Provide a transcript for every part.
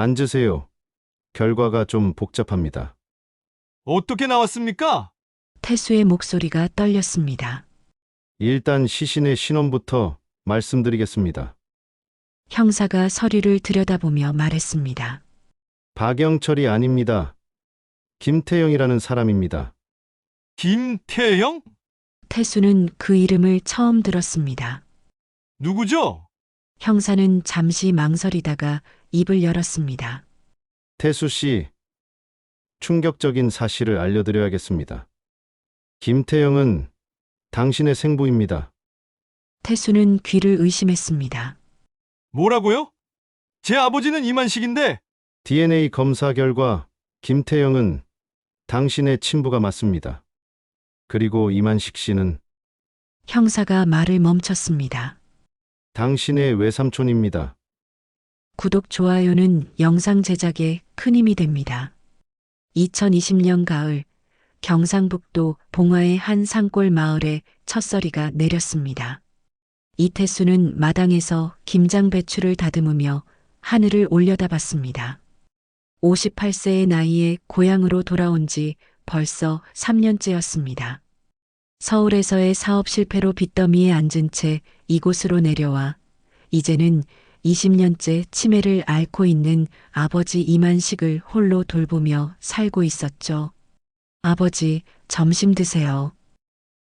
앉으세요. 결과가 좀 복잡합니다. 어떻게 나왔습니까? 태수의 목소리가 떨렸습니다. 일단 시신의 신원부터 말씀드리겠습니다. 형사가 서류를 들여다보며 말했습니다. 박영철이 아닙니다. 김태영이라는 사람입니다. 김태영? 태수는 그 이름을 처음 들었습니다. 누구죠? 형사는 잠시 망설이다가 입을 열었습니다. 태수 씨, 충격적인 사실을 알려드려야겠습니다. 김태영은 당신의 생부입니다. 태수는 귀를 의심했습니다. 뭐라고요? 제 아버지는 이만식인데 DNA 검사 결과 김태영은 당신의 친부가 맞습니다. 그리고 이만식 씨는 형사가 말을 멈췄습니다. 당신의 외삼촌입니다. 구독, 좋아요는 영상 제작에 큰 힘이 됩니다. 2020년 가을, 경상북도 봉화의 한 산골 마을에 첫서리가 내렸습니다. 이태수는 마당에서 김장배추를 다듬으며 하늘을 올려다봤습니다. 58세의 나이에 고향으로 돌아온 지 벌써 3년째였습니다. 서울에서의 사업 실패로 빚더미에 앉은 채 이곳으로 내려와 이제는 20년째 치매를 앓고 있는 아버지 이만식을 홀로 돌보며 살고 있었죠. 아버지, 점심 드세요.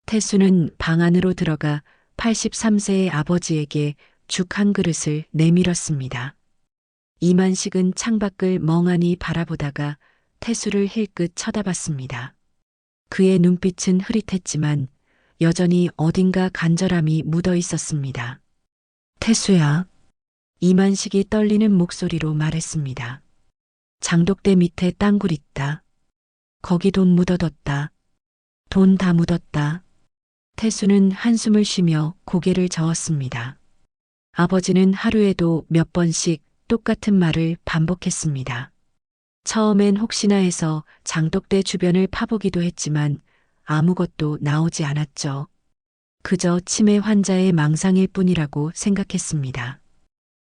태수는 방 안으로 들어가 83세의 아버지에게 죽 한 그릇을 내밀었습니다. 이만식은 창밖을 멍하니 바라보다가 태수를 힐끗 쳐다봤습니다. 그의 눈빛은 흐릿했지만 여전히 어딘가 간절함이 묻어 있었습니다. 태수야. 이만식이 떨리는 목소리로 말했습니다. 장독대 밑에 땅굴 있다. 거기 돈 묻어뒀다. 돈 다 묻었다. 태수는 한숨을 쉬며 고개를 저었습니다. 아버지는 하루에도 몇 번씩 똑같은 말을 반복했습니다. 처음엔 혹시나 해서 장독대 주변을 파보기도 했지만 아무것도 나오지 않았죠. 그저 치매 환자의 망상일 뿐이라고 생각했습니다.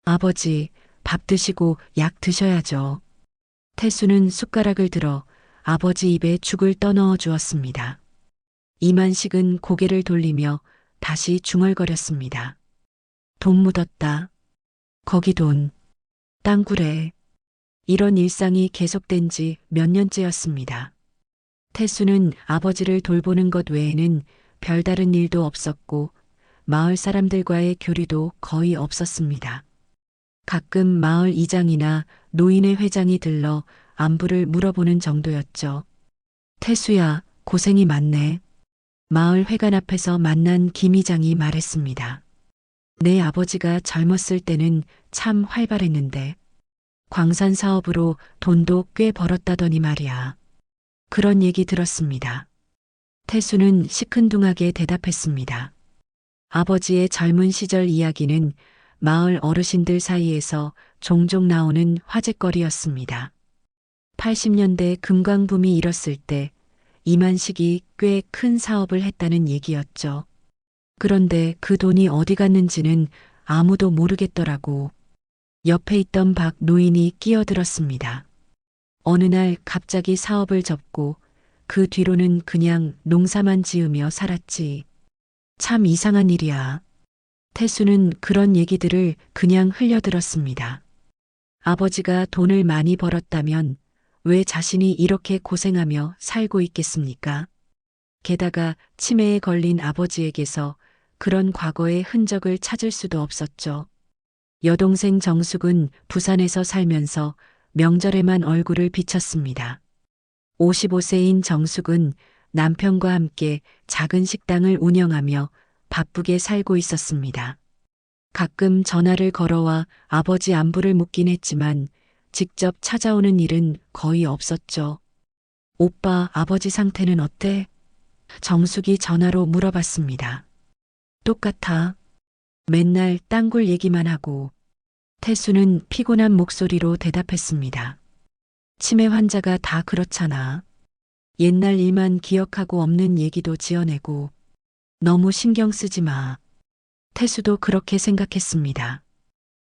아버지, 밥 드시고 약 드셔야죠. 태수는 숟가락을 들어 아버지 입에 죽을 떠넣어 주었습니다. 이만식은 고개를 돌리며 다시 중얼거렸습니다. 돈 묻었다. 거기 돈. 땅굴에. 이런 일상이 계속된 지 몇 년째였습니다. 태수는 아버지를 돌보는 것 외에는 별다른 일도 없었고 마을 사람들과의 교류도 거의 없었습니다. 가끔 마을 이장이나 노인의 회장이 들러 안부를 물어보는 정도였죠. 태수야, 고생이 많네. 마을 회관 앞에서 만난 김 이장이 말했습니다. 내 아버지가 젊었을 때는 참 활발했는데 광산 사업으로 돈도 꽤 벌었다더니 말이야. 그런 얘기 들었습니다. 태수는 시큰둥하게 대답했습니다. 아버지의 젊은 시절 이야기는 마을 어르신들 사이에서 종종 나오는 화제거리였습니다. 80년대 금광붐이 일었을 때 이만식이 꽤 큰 사업을 했다는 얘기였죠. 그런데 그 돈이 어디 갔는지는 아무도 모르겠더라고. 옆에 있던 박 노인이 끼어들었습니다. 어느 날 갑자기 사업을 접고 그 뒤로는 그냥 농사만 지으며 살았지. 참 이상한 일이야. 태수는 그런 얘기들을 그냥 흘려들었습니다. 아버지가 돈을 많이 벌었다면 왜 자신이 이렇게 고생하며 살고 있겠습니까? 게다가 치매에 걸린 아버지에게서 그런 과거의 흔적을 찾을 수도 없었죠. 여동생 정숙은 부산에서 살면서 명절에만 얼굴을 비쳤습니다. 55세인 정숙은 남편과 함께 작은 식당을 운영하며 바쁘게 살고 있었습니다. 가끔 전화를 걸어와 아버지 안부를 묻긴 했지만 직접 찾아오는 일은 거의 없었죠. 오빠, 아버지 상태는 어때? 정숙이 전화로 물어봤습니다. 똑같아. 맨날 땅굴 얘기만 하고. 태수는 피곤한 목소리로 대답했습니다. 치매 환자가 다 그렇잖아. 옛날 일만 기억하고 없는 얘기도 지어내고. 너무 신경 쓰지 마. 태수도 그렇게 생각했습니다.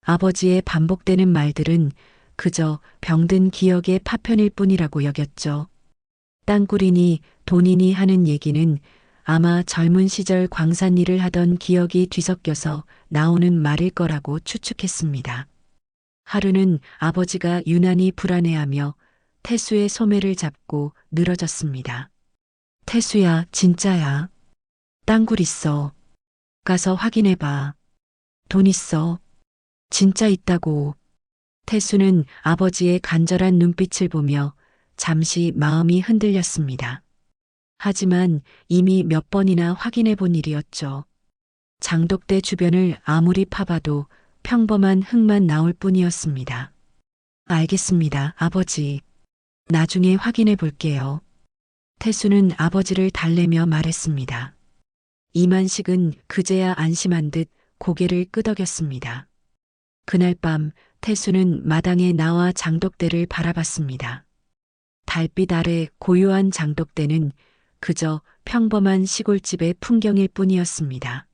아버지의 반복되는 말들은 그저 병든 기억의 파편일 뿐이라고 여겼죠. 땅굴이니 돈이니 하는 얘기는 아마 젊은 시절 광산 일을 하던 기억이 뒤섞여서 나오는 말일 거라고 추측했습니다. 하루는 아버지가 유난히 불안해하며 태수의 소매를 잡고 늘어졌습니다. 태수야, 진짜야. 땅굴 있어. 가서 확인해봐. 돈 있어. 진짜 있다고. 태수는 아버지의 간절한 눈빛을 보며 잠시 마음이 흔들렸습니다. 하지만 이미 몇 번이나 확인해 본 일이었죠. 장독대 주변을 아무리 파봐도 평범한 흙만 나올 뿐이었습니다. 알겠습니다, 아버지. 나중에 확인해 볼게요. 태수는 아버지를 달래며 말했습니다. 이만식은 그제야 안심한 듯 고개를 끄덕였습니다. 그날 밤 태수는 마당에 나와 장독대를 바라봤습니다. 달빛 아래 고요한 장독대는 그저 평범한 시골집의 풍경일 뿐이었습니다.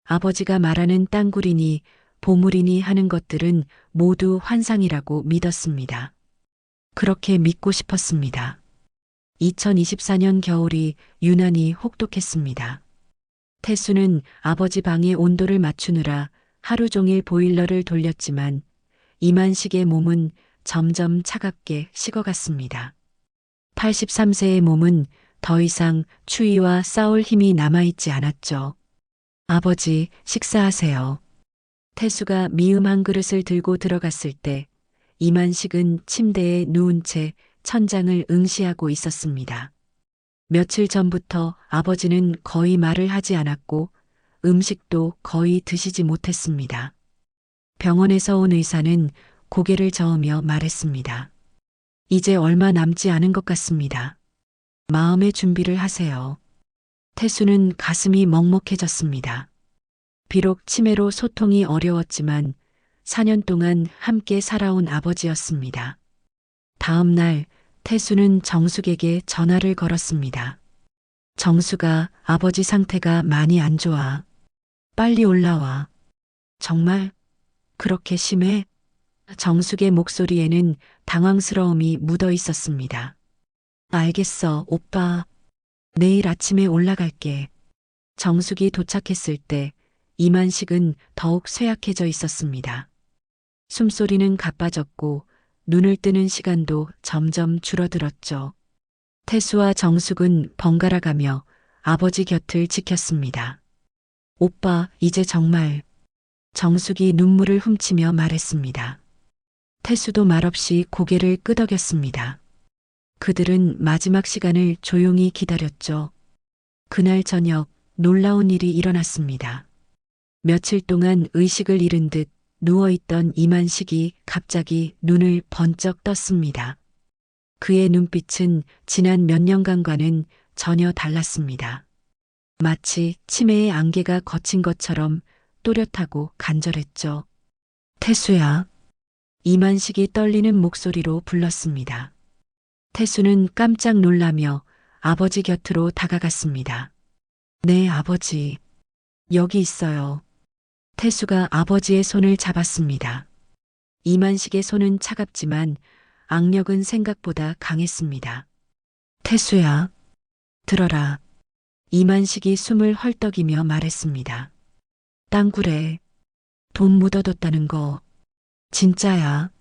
아버지가 말하는 땅굴이니 보물이니 하는 것들은 모두 환상이라고 믿었습니다. 그렇게 믿고 싶었습니다. 2024년 겨울이 유난히 혹독했습니다. 태수는 아버지 방의 온도를 맞추느라 하루 종일 보일러를 돌렸지만 이만식의 몸은 점점 차갑게 식어갔습니다. 83세의 몸은 더 이상 추위와 싸울 힘이 남아있지 않았죠. 아버지, 식사하세요. 태수가 미음 한 그릇을 들고 들어갔을 때 이만식은 침대에 누운 채 천장을 응시하고 있었습니다. 며칠 전부터 아버지는 거의 말을 하지 않았고 음식도 거의 드시지 못했습니다. 병원에서 온 의사는 고개를 저으며 말했습니다. 이제 얼마 남지 않은 것 같습니다. 마음의 준비를 하세요. 태수는 가슴이 먹먹해졌습니다. 비록 치매로 소통이 어려웠지만 4년 동안 함께 살아온 아버지였습니다. 다음 날 태수는 정숙에게 전화를 걸었습니다. 정수가 아버지 상태가 많이 안 좋아. 빨리 올라와. 정말 그렇게 심해? 정숙의 목소리에는 당황스러움이 묻어 있었습니다. 알겠어, 오빠. 내일 아침에 올라갈게. 정숙이 도착했을 때 이만식은 더욱 쇠약해져 있었습니다. 숨소리는 가빠졌고 눈을 뜨는 시간도 점점 줄어들었죠. 태수와 정숙은 번갈아 가며 아버지 곁을 지켰습니다. 오빠, 이제 정말. 정숙이 눈물을 훔치며 말했습니다. 태수도 말없이 고개를 끄덕였습니다. 그들은 마지막 시간을 조용히 기다렸죠. 그날 저녁 놀라운 일이 일어났습니다. 며칠 동안 의식을 잃은 듯 누워있던 이만식이 갑자기 눈을 번쩍 떴습니다. 그의 눈빛은 지난 몇 년간과는 전혀 달랐습니다. 마치 치매의 안개가 걷힌 것처럼 또렷하고 간절했죠. 태수야. 이만식이 떨리는 목소리로 불렀습니다. 태수는 깜짝 놀라며 아버지 곁으로 다가갔습니다. 네, 아버지. 여기 있어요. 태수가 아버지의 손을 잡았습니다. 이만식의 손은 차갑지만 악력은 생각보다 강했습니다. 태수야, 들어라. 이만식이 숨을 헐떡이며 말했습니다. 땅굴에 돈 묻어뒀다는 거 진짜야?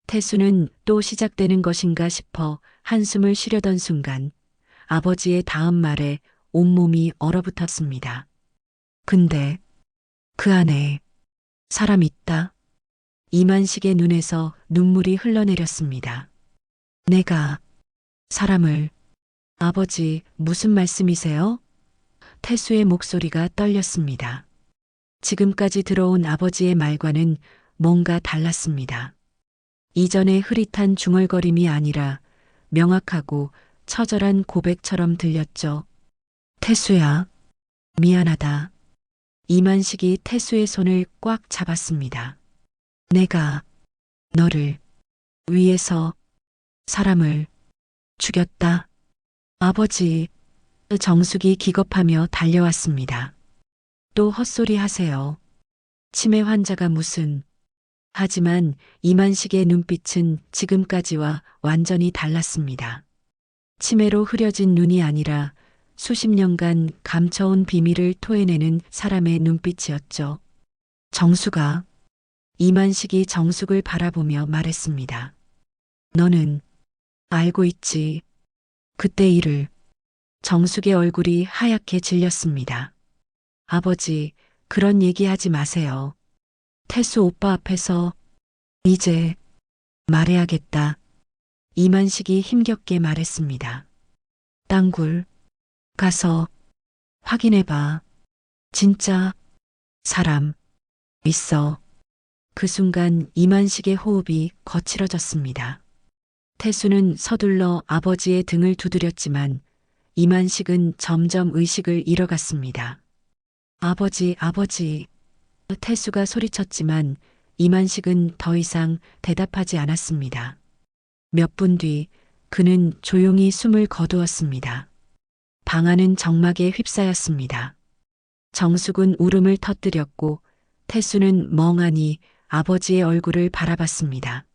태수는 또 시작되는 것인가 싶어 한숨을 쉬려던 순간 아버지의 다음 말에 온몸이 얼어붙었습니다. 근데 그 안에 사람 있다. 이만식의 눈에서 눈물이 흘러내렸습니다. 내가 사람을... 아버지, 무슨 말씀이세요? 태수의 목소리가 떨렸습니다. 지금까지 들어온 아버지의 말과는 뭔가 달랐습니다. 이전의 흐릿한 중얼거림이 아니라 명확하고 처절한 고백처럼 들렸죠. 태수야, 미안하다. 이만식이 태수의 손을 꽉 잡았습니다. 내가 너를 위해서 사람을 죽였다. 아버지, 정숙이 기겁하며 달려왔습니다. 또 헛소리 하세요. 치매 환자가 무슨... 하지만 이만식의 눈빛은 지금까지와 완전히 달랐습니다. 치매로 흐려진 눈이 아니라 수십 년간 감춰온 비밀을 토해내는 사람의 눈빛이었죠. 정수가, 이만식이 정숙을 바라보며 말했습니다. 너는 알고 있지. 그때 일을. 정숙의 얼굴이 하얗게 질렸습니다. 아버지, 그런 얘기하지 마세요. 태수 오빠 앞에서 이제 말해야겠다. 이만식이 힘겹게 말했습니다. 땅굴 가서 확인해봐. 진짜 사람 있어. 그 순간 이만식의 호흡이 거칠어졌습니다. 태수는 서둘러 아버지의 등을 두드렸지만 이만식은 점점 의식을 잃어갔습니다. 아버지, 아버지. 태수가 소리쳤지만 이만식은 더 이상 대답하지 않았습니다. 몇 분 뒤 그는 조용히 숨을 거두었습니다. 방 안은 정막에 휩싸였습니다. 정숙은 울음을 터뜨렸고 태수는 멍하니 아버지의 얼굴을 바라봤습니다.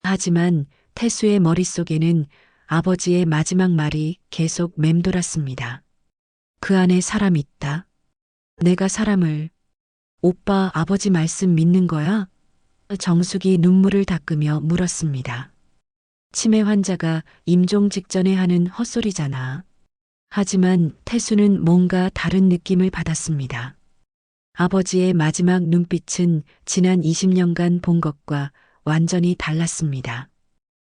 하지만 태수의 머릿속에는 아버지의 마지막 말이 계속 맴돌았습니다. 그 안에 사람 있다. 내가 사람을. 오빠 아버지 말씀 믿는 거야? 정숙이 눈물을 닦으며 물었습니다. 치매 환자가 임종 직전에 하는 헛소리잖아. 하지만 태수는 뭔가 다른 느낌을 받았습니다. 아버지의 마지막 눈빛은 지난 20년간 본 것과 완전히 달랐습니다.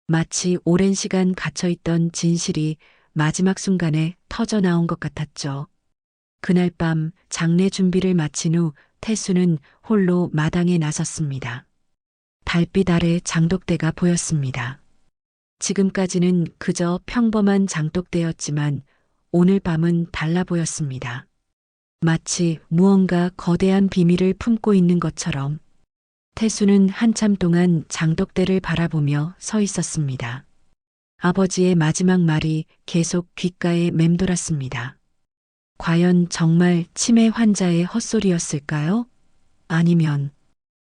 마치 오랜 시간 갇혀있던 진실이 마지막 순간에 터져 나온 것 같았죠. 그날 밤 장례 준비를 마친 후 태수는 홀로 마당에 나섰습니다. 달빛 아래 장독대가 보였습니다. 지금까지는 그저 평범한 장독대였지만 오늘 밤은 달라 보였습니다. 마치 무언가 거대한 비밀을 품고 있는 것처럼. 태수는 한참 동안 장독대를 바라보며 서 있었습니다. 아버지의 마지막 말이 계속 귓가에 맴돌았습니다. 과연 정말 치매 환자의 헛소리였을까요? 아니면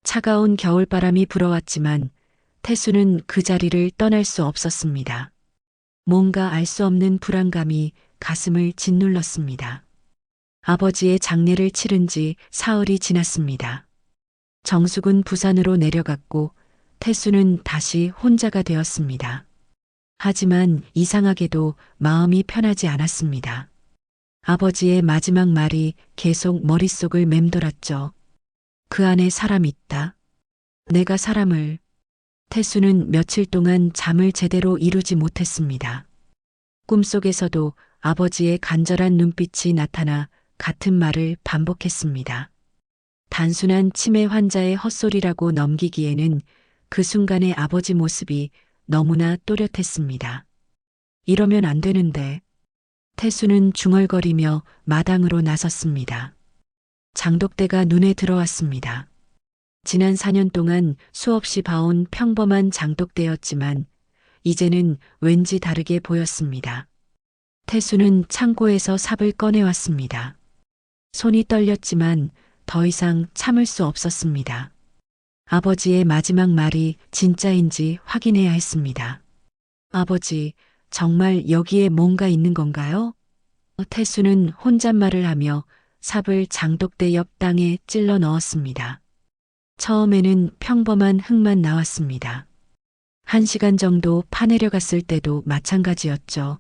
차가운 겨울바람이 불어왔지만 태수는 그 자리를 떠날 수 없었습니다. 뭔가 알 수 없는 불안감이 가슴을 짓눌렀습니다. 아버지의 장례를 치른 지 사흘이 지났습니다. 정숙은 부산으로 내려갔고 태수는 다시 혼자가 되었습니다. 하지만 이상하게도 마음이 편하지 않았습니다. 아버지의 마지막 말이 계속 머릿속을 맴돌았죠. 그 안에 사람 있다. 내가 사람을. 태수는 며칠 동안 잠을 제대로 이루지 못했습니다. 꿈속에서도 아버지의 간절한 눈빛이 나타나 같은 말을 반복했습니다. 단순한 치매 환자의 헛소리라고 넘기기에는 그 순간의 아버지 모습이 너무나 또렷했습니다. 이러면 안 되는데. 태수는 중얼거리며 마당으로 나섰습니다. 장독대가 눈에 들어왔습니다. 지난 4년 동안 수없이 봐온 평범한 장독대였지만 이제는 왠지 다르게 보였습니다. 태수는 창고에서 삽을 꺼내왔습니다. 손이 떨렸지만 더 이상 참을 수 없었습니다. 아버지의 마지막 말이 진짜인지 확인해야 했습니다. 아버지, 정말 여기에 뭔가 있는 건가요? 태수는 혼잣말을 하며 삽을 장독대 옆 땅에 찔러 넣었습니다. 처음에는 평범한 흙만 나왔습니다. 1시간 정도 파내려갔을 때도 마찬가지였죠.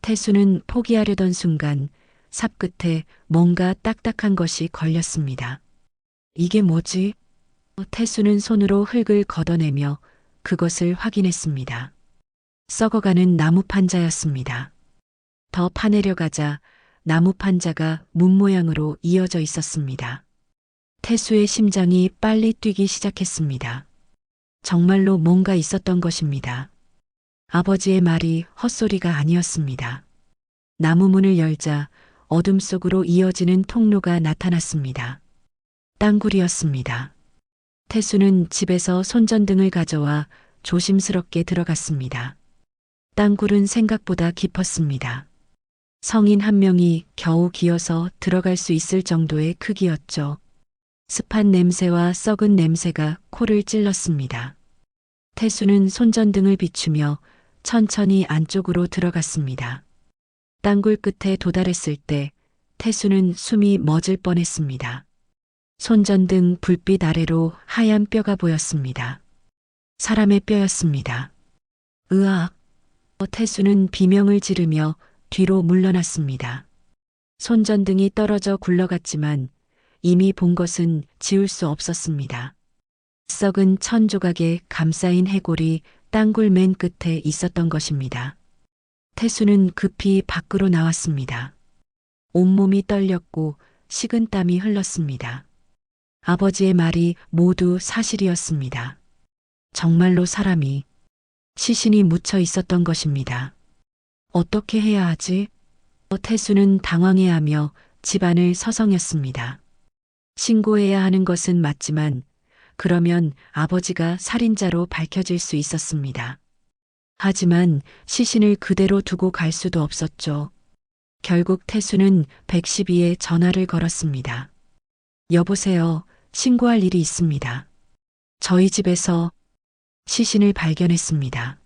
태수는 포기하려던 순간 삽 끝에 뭔가 딱딱한 것이 걸렸습니다. 이게 뭐지? 태수는 손으로 흙을 걷어내며 그것을 확인했습니다. 썩어가는 나무 판자였습니다. 더 파내려가자 나무 판자가 문 모양으로 이어져 있었습니다. 태수의 심장이 빨리 뛰기 시작했습니다. 정말로 뭔가 있었던 것입니다. 아버지의 말이 헛소리가 아니었습니다. 나무 문을 열자 어둠 속으로 이어지는 통로가 나타났습니다. 땅굴이었습니다. 태수는 집에서 손전등을 가져와 조심스럽게 들어갔습니다. 땅굴은 생각보다 깊었습니다. 성인 한 명이 겨우 기어서 들어갈 수 있을 정도의 크기였죠. 습한 냄새와 썩은 냄새가 코를 찔렀습니다. 태수는 손전등을 비추며 천천히 안쪽으로 들어갔습니다. 땅굴 끝에 도달했을 때 태수는 숨이 멎을 뻔했습니다. 손전등 불빛 아래로 하얀 뼈가 보였습니다. 사람의 뼈였습니다. 으악! 태수는 비명을 지르며 뒤로 물러났습니다. 손전등이 떨어져 굴러갔지만 이미 본 것은 지울 수 없었습니다. 썩은 천 조각에 감싸인 해골이 땅굴 맨 끝에 있었던 것입니다. 태수는 급히 밖으로 나왔습니다. 온몸이 떨렸고 식은 땀이 흘렀습니다. 아버지의 말이 모두 사실이었습니다. 정말로 사람이, 시신이 묻혀 있었던 것입니다. 어떻게 해야 하지? 태수는 당황해하며 집안을 서성였습니다. 신고해야 하는 것은 맞지만 그러면 아버지가 살인자로 밝혀질 수 있었습니다. 하지만 시신을 그대로 두고 갈 수도 없었죠. 결국 태수는 112에 전화를 걸었습니다. 여보세요, 신고할 일이 있습니다. 저희 집에서 시신을 발견했습니다.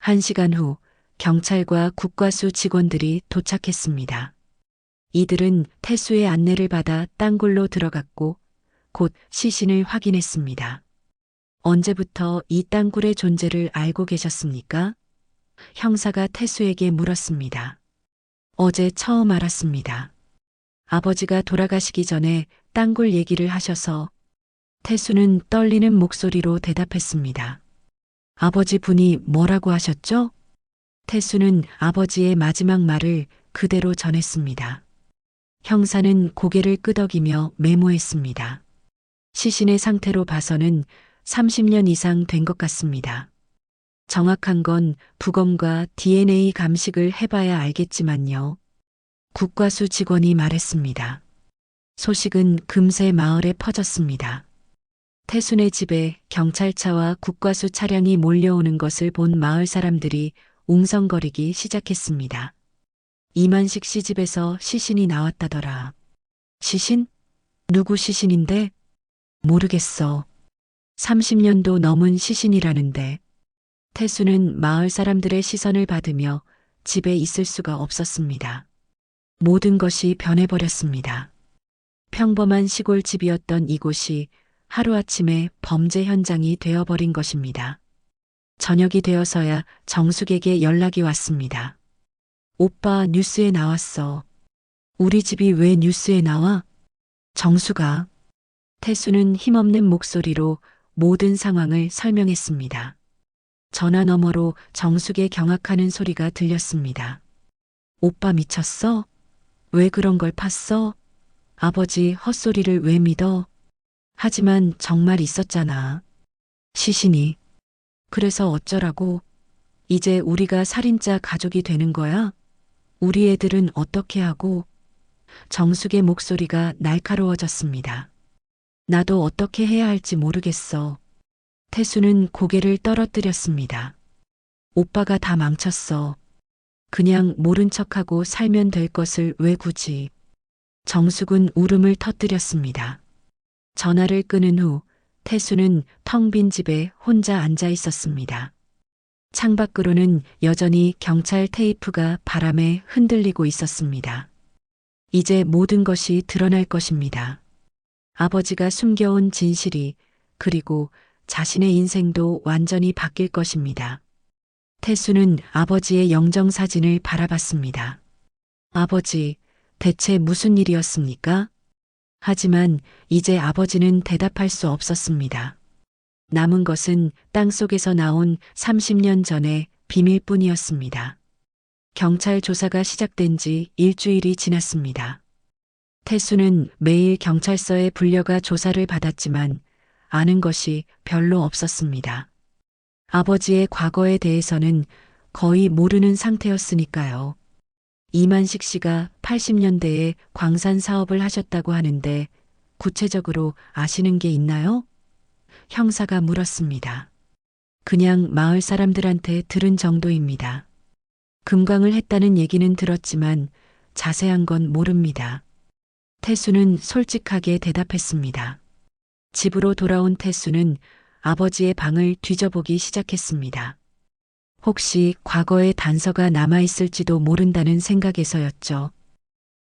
1시간 후 경찰과 국과수 직원들이 도착했습니다. 이들은 태수의 안내를 받아 땅굴로 들어갔고 곧 시신을 확인했습니다. 언제부터 이 땅굴의 존재를 알고 계셨습니까? 형사가 태수에게 물었습니다. 어제 처음 알았습니다. 아버지가 돌아가시기 전에 땅굴 얘기를 하셔서. 태수는 떨리는 목소리로 대답했습니다. 아버지 분이 뭐라고 하셨죠? 태수는 아버지의 마지막 말을 그대로 전했습니다. 형사는 고개를 끄덕이며 메모했습니다. 시신의 상태로 봐서는 30년 이상 된 것 같습니다. 정확한 건 부검과 DNA 감식을 해봐야 알겠지만요. 국과수 직원이 말했습니다. 소식은 금세 마을에 퍼졌습니다. 태순의 집에 경찰차와 국과수 차량이 몰려오는 것을 본 마을 사람들이 웅성거리기 시작했습니다. 이만식 씨 집에서 시신이 나왔다더라. 시신? 누구 시신인데? 모르겠어. 30년도 넘은 시신이라는데. 태수는 마을 사람들의 시선을 받으며 집에 있을 수가 없었습니다. 모든 것이 변해버렸습니다. 평범한 시골 집이었던 이곳이 하루아침에 범죄 현장이 되어버린 것입니다. 저녁이 되어서야 정숙에게 연락이 왔습니다. 오빠 뉴스에 나왔어. 우리 집이 왜 뉴스에 나와? 정수가. 태수는 힘없는 목소리로 모든 상황을 설명했습니다. 전화 너머로 정숙의 경악하는 소리가 들렸습니다. 오빠 미쳤어? 왜 그런 걸 팠어? 아버지 헛소리를 왜 믿어? 하지만 정말 있었잖아. 시신이. 그래서 어쩌라고? 이제 우리가 살인자 가족이 되는 거야? 우리 애들은 어떻게 하고? 정숙의 목소리가 날카로워졌습니다. 나도 어떻게 해야 할지 모르겠어. 태수는 고개를 떨어뜨렸습니다. 오빠가 다 망쳤어. 그냥 모른 척하고 살면 될 것을 왜 굳이. 정숙은 울음을 터뜨렸습니다. 전화를 끊은 후 태수는 텅 빈 집에 혼자 앉아 있었습니다. 창밖으로는 여전히 경찰 테이프가 바람에 흔들리고 있었습니다. 이제 모든 것이 드러날 것입니다. 아버지가 숨겨온 진실이, 그리고 자신의 인생도 완전히 바뀔 것입니다. 태수는 아버지의 영정사진을 바라봤습니다. 아버지, 대체 무슨 일이었습니까? 하지만 이제 아버지는 대답할 수 없었습니다. 남은 것은 땅속에서 나온 30년 전의 비밀뿐이었습니다. 경찰 조사가 시작된 지 일주일이 지났습니다. 태수는 매일 경찰서에 불려가 조사를 받았지만 아는 것이 별로 없었습니다. 아버지의 과거에 대해서는 거의 모르는 상태였으니까요. 이만식 씨가 80년대에 광산 사업을 하셨다고 하는데 구체적으로 아시는 게 있나요? 형사가 물었습니다. 그냥 마을 사람들한테 들은 정도입니다. 금광을 했다는 얘기는 들었지만 자세한 건 모릅니다. 태수는 솔직하게 대답했습니다. 집으로 돌아온 태수는 아버지의 방을 뒤져보기 시작했습니다. 혹시 과거의 단서가 남아있을지도 모른다는 생각에서였죠.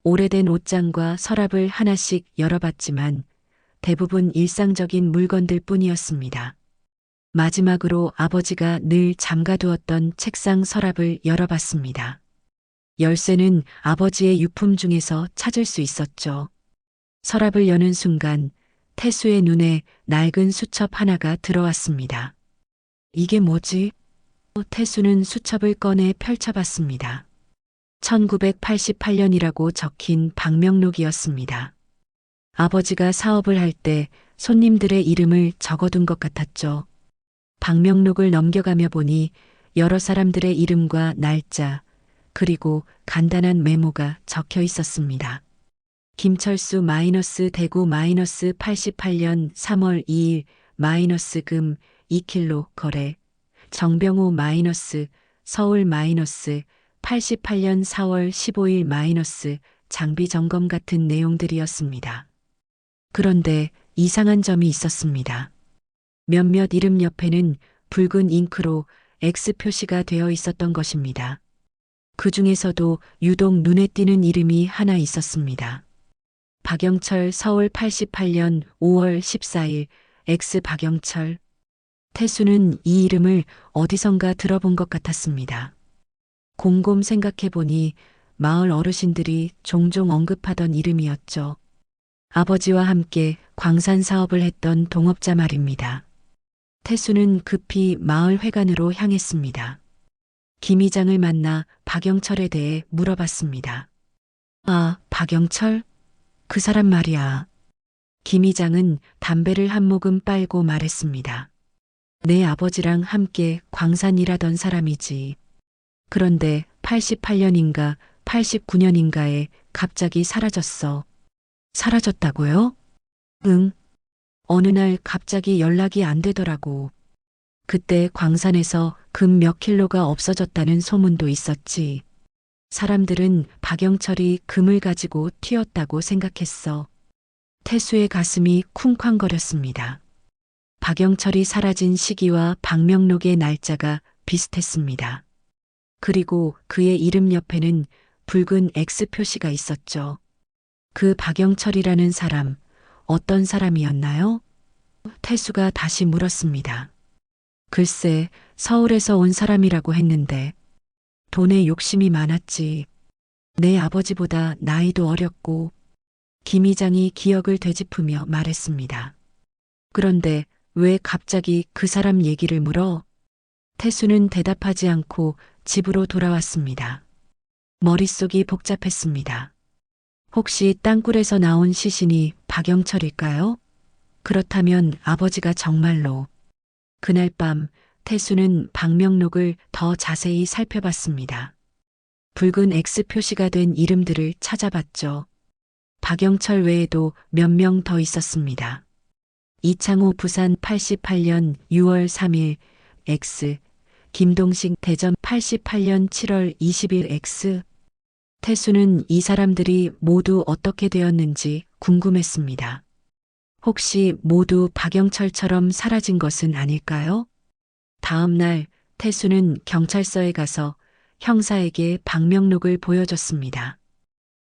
오래된 옷장과 서랍을 하나씩 열어봤지만 대부분 일상적인 물건들 뿐이었습니다. 마지막으로 아버지가 늘 잠가두었던 책상 서랍을 열어봤습니다. 열쇠는 아버지의 유품 중에서 찾을 수 있었죠. 서랍을 여는 순간 태수의 눈에 낡은 수첩 하나가 들어왔습니다. 이게 뭐지? 태수는 수첩을 꺼내 펼쳐봤습니다. 1988년이라고 적힌 방명록이었습니다. 아버지가 사업을 할 때 손님들의 이름을 적어둔 것 같았죠. 방명록을 넘겨가며 보니 여러 사람들의 이름과 날짜, 그리고 간단한 메모가 적혀 있었습니다. 김철수 대구 88년 3월 2일 금 2kg 거래. 정병호 서울 88년 4월 15일 장비 점검 같은 내용들이었습니다. 그런데 이상한 점이 있었습니다. 몇몇 이름 옆에는 붉은 잉크로 X 표시가 되어 있었던 것입니다. 그 중에서도 유독 눈에 띄는 이름이 하나 있었습니다. 박영철 서울 88년 5월 14일 X 박영철. 태수는 이 이름을 어디선가 들어본 것 같았습니다. 곰곰 생각해보니 마을 어르신들이 종종 언급하던 이름이었죠. 아버지와 함께 광산 사업을 했던 동업자 말입니다. 태수는 급히 마을 회관으로 향했습니다. 김 이장을 만나 박영철에 대해 물어봤습니다. 아, 박영철? 그 사람 말이야. 김 이장은 담배를 한 모금 빨고 말했습니다. 내 아버지랑 함께 광산 일하던 사람이지. 그런데 88년인가 89년인가에 갑자기 사라졌어. 사라졌다고요? 응. 어느 날 갑자기 연락이 안 되더라고. 그때 광산에서 금 몇 킬로가 없어졌다는 소문도 있었지. 사람들은 박영철이 금을 가지고 튀었다고 생각했어. 태수의 가슴이 쿵쾅거렸습니다. 박영철이 사라진 시기와 방명록의 날짜가 비슷했습니다. 그리고 그의 이름 옆에는 붉은 X 표시가 있었죠. 그 박영철이라는 사람, 어떤 사람이었나요? 태수가 다시 물었습니다. 글쎄, 서울에서 온 사람이라고 했는데 돈에 욕심이 많았지. 내 아버지보다 나이도 어렸고. 김 이장이 기억을 되짚으며 말했습니다. 그런데 왜 갑자기 그 사람 얘기를 물어? 태수는 대답하지 않고 집으로 돌아왔습니다. 머릿속이 복잡했습니다. 혹시 땅굴에서 나온 시신이 박영철일까요? 그렇다면 아버지가 정말로. 그날 밤 태수는 방명록을 더 자세히 살펴봤습니다. 붉은 X 표시가 된 이름들을 찾아봤죠. 박영철 외에도 몇 명 더 있었습니다. 이창호 부산 88년 6월 3일 X, 김동식 대전 88년 7월 20일 X. 태수는 이 사람들이 모두 어떻게 되었는지 궁금했습니다. 혹시 모두 박영철처럼 사라진 것은 아닐까요? 다음 날 태수는 경찰서에 가서 형사에게 방명록을 보여줬습니다.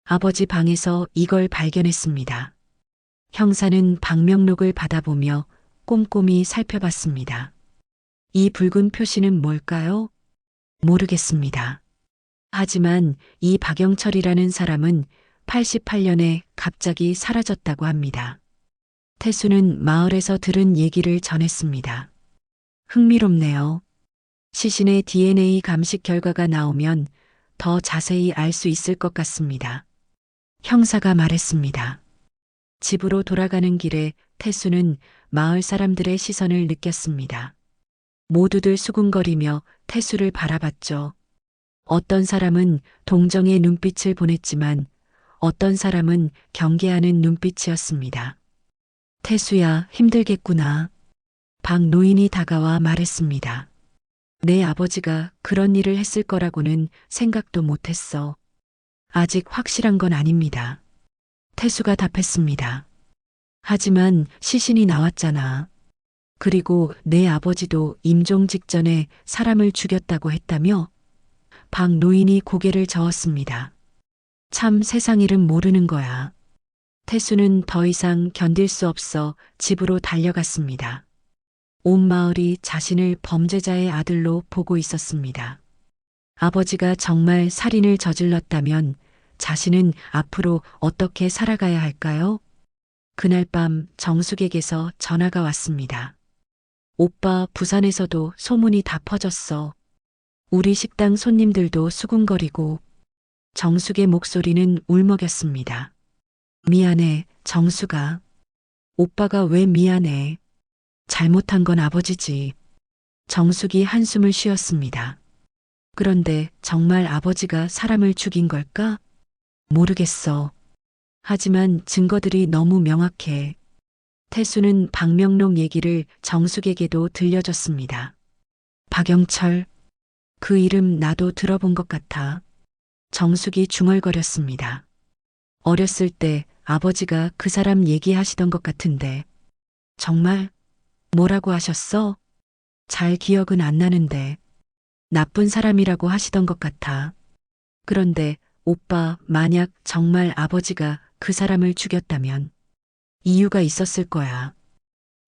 아버지 방에서 이걸 발견했습니다. 형사는 방명록을 받아보며 꼼꼼히 살펴봤습니다. 이 붉은 표시는 뭘까요? 모르겠습니다. 하지만 이 박영철이라는 사람은 88년에 갑자기 사라졌다고 합니다. 태수는 마을에서 들은 얘기를 전했습니다. 흥미롭네요. 시신의 DNA 감식 결과가 나오면 더 자세히 알 수 있을 것 같습니다. 형사가 말했습니다. 집으로 돌아가는 길에 태수는 마을 사람들의 시선을 느꼈습니다. 모두들 수군거리며 태수를 바라봤죠. 어떤 사람은 동정의 눈빛을 보냈지만 어떤 사람은 경계하는 눈빛이었습니다. 태수야, 힘들겠구나. 박 노인이 다가와 말했습니다. 내 아버지가 그런 일을 했을 거라고는 생각도 못했어. 아직 확실한 건 아닙니다. 태수가 답했습니다. 하지만 시신이 나왔잖아. 그리고 내 아버지도 임종 직전에 사람을 죽였다고 했다며? 박 노인이 고개를 저었습니다. 참 세상 일은 모르는 거야. 태수는 더 이상 견딜 수 없어 집으로 달려갔습니다. 온 마을이 자신을 범죄자의 아들로 보고 있었습니다. 아버지가 정말 살인을 저질렀다면 자신은 앞으로 어떻게 살아가야 할까요? 그날 밤 정숙에게서 전화가 왔습니다. 오빠, 부산에서도 소문이 다 퍼졌어. 우리 식당 손님들도 수군거리고. 정숙의 목소리는 울먹였습니다. 미안해, 정숙아. 오빠가 왜 미안해? 잘못한 건 아버지지. 정숙이 한숨을 쉬었습니다. 그런데 정말 아버지가 사람을 죽인 걸까? 모르겠어. 하지만 증거들이 너무 명확해. 태수는 박명록 얘기를 정숙에게도 들려줬습니다. 박영철, 그 이름 나도 들어본 것 같아. 정숙이 중얼거렸습니다. 어렸을 때 아버지가 그 사람 얘기하시던 것 같은데. 정말? 뭐라고 하셨어? 잘 기억은 안 나는데. 나쁜 사람이라고 하시던 것 같아. 그런데 오빠, 만약 정말 아버지가 그 사람을 죽였다면 이유가 있었을 거야.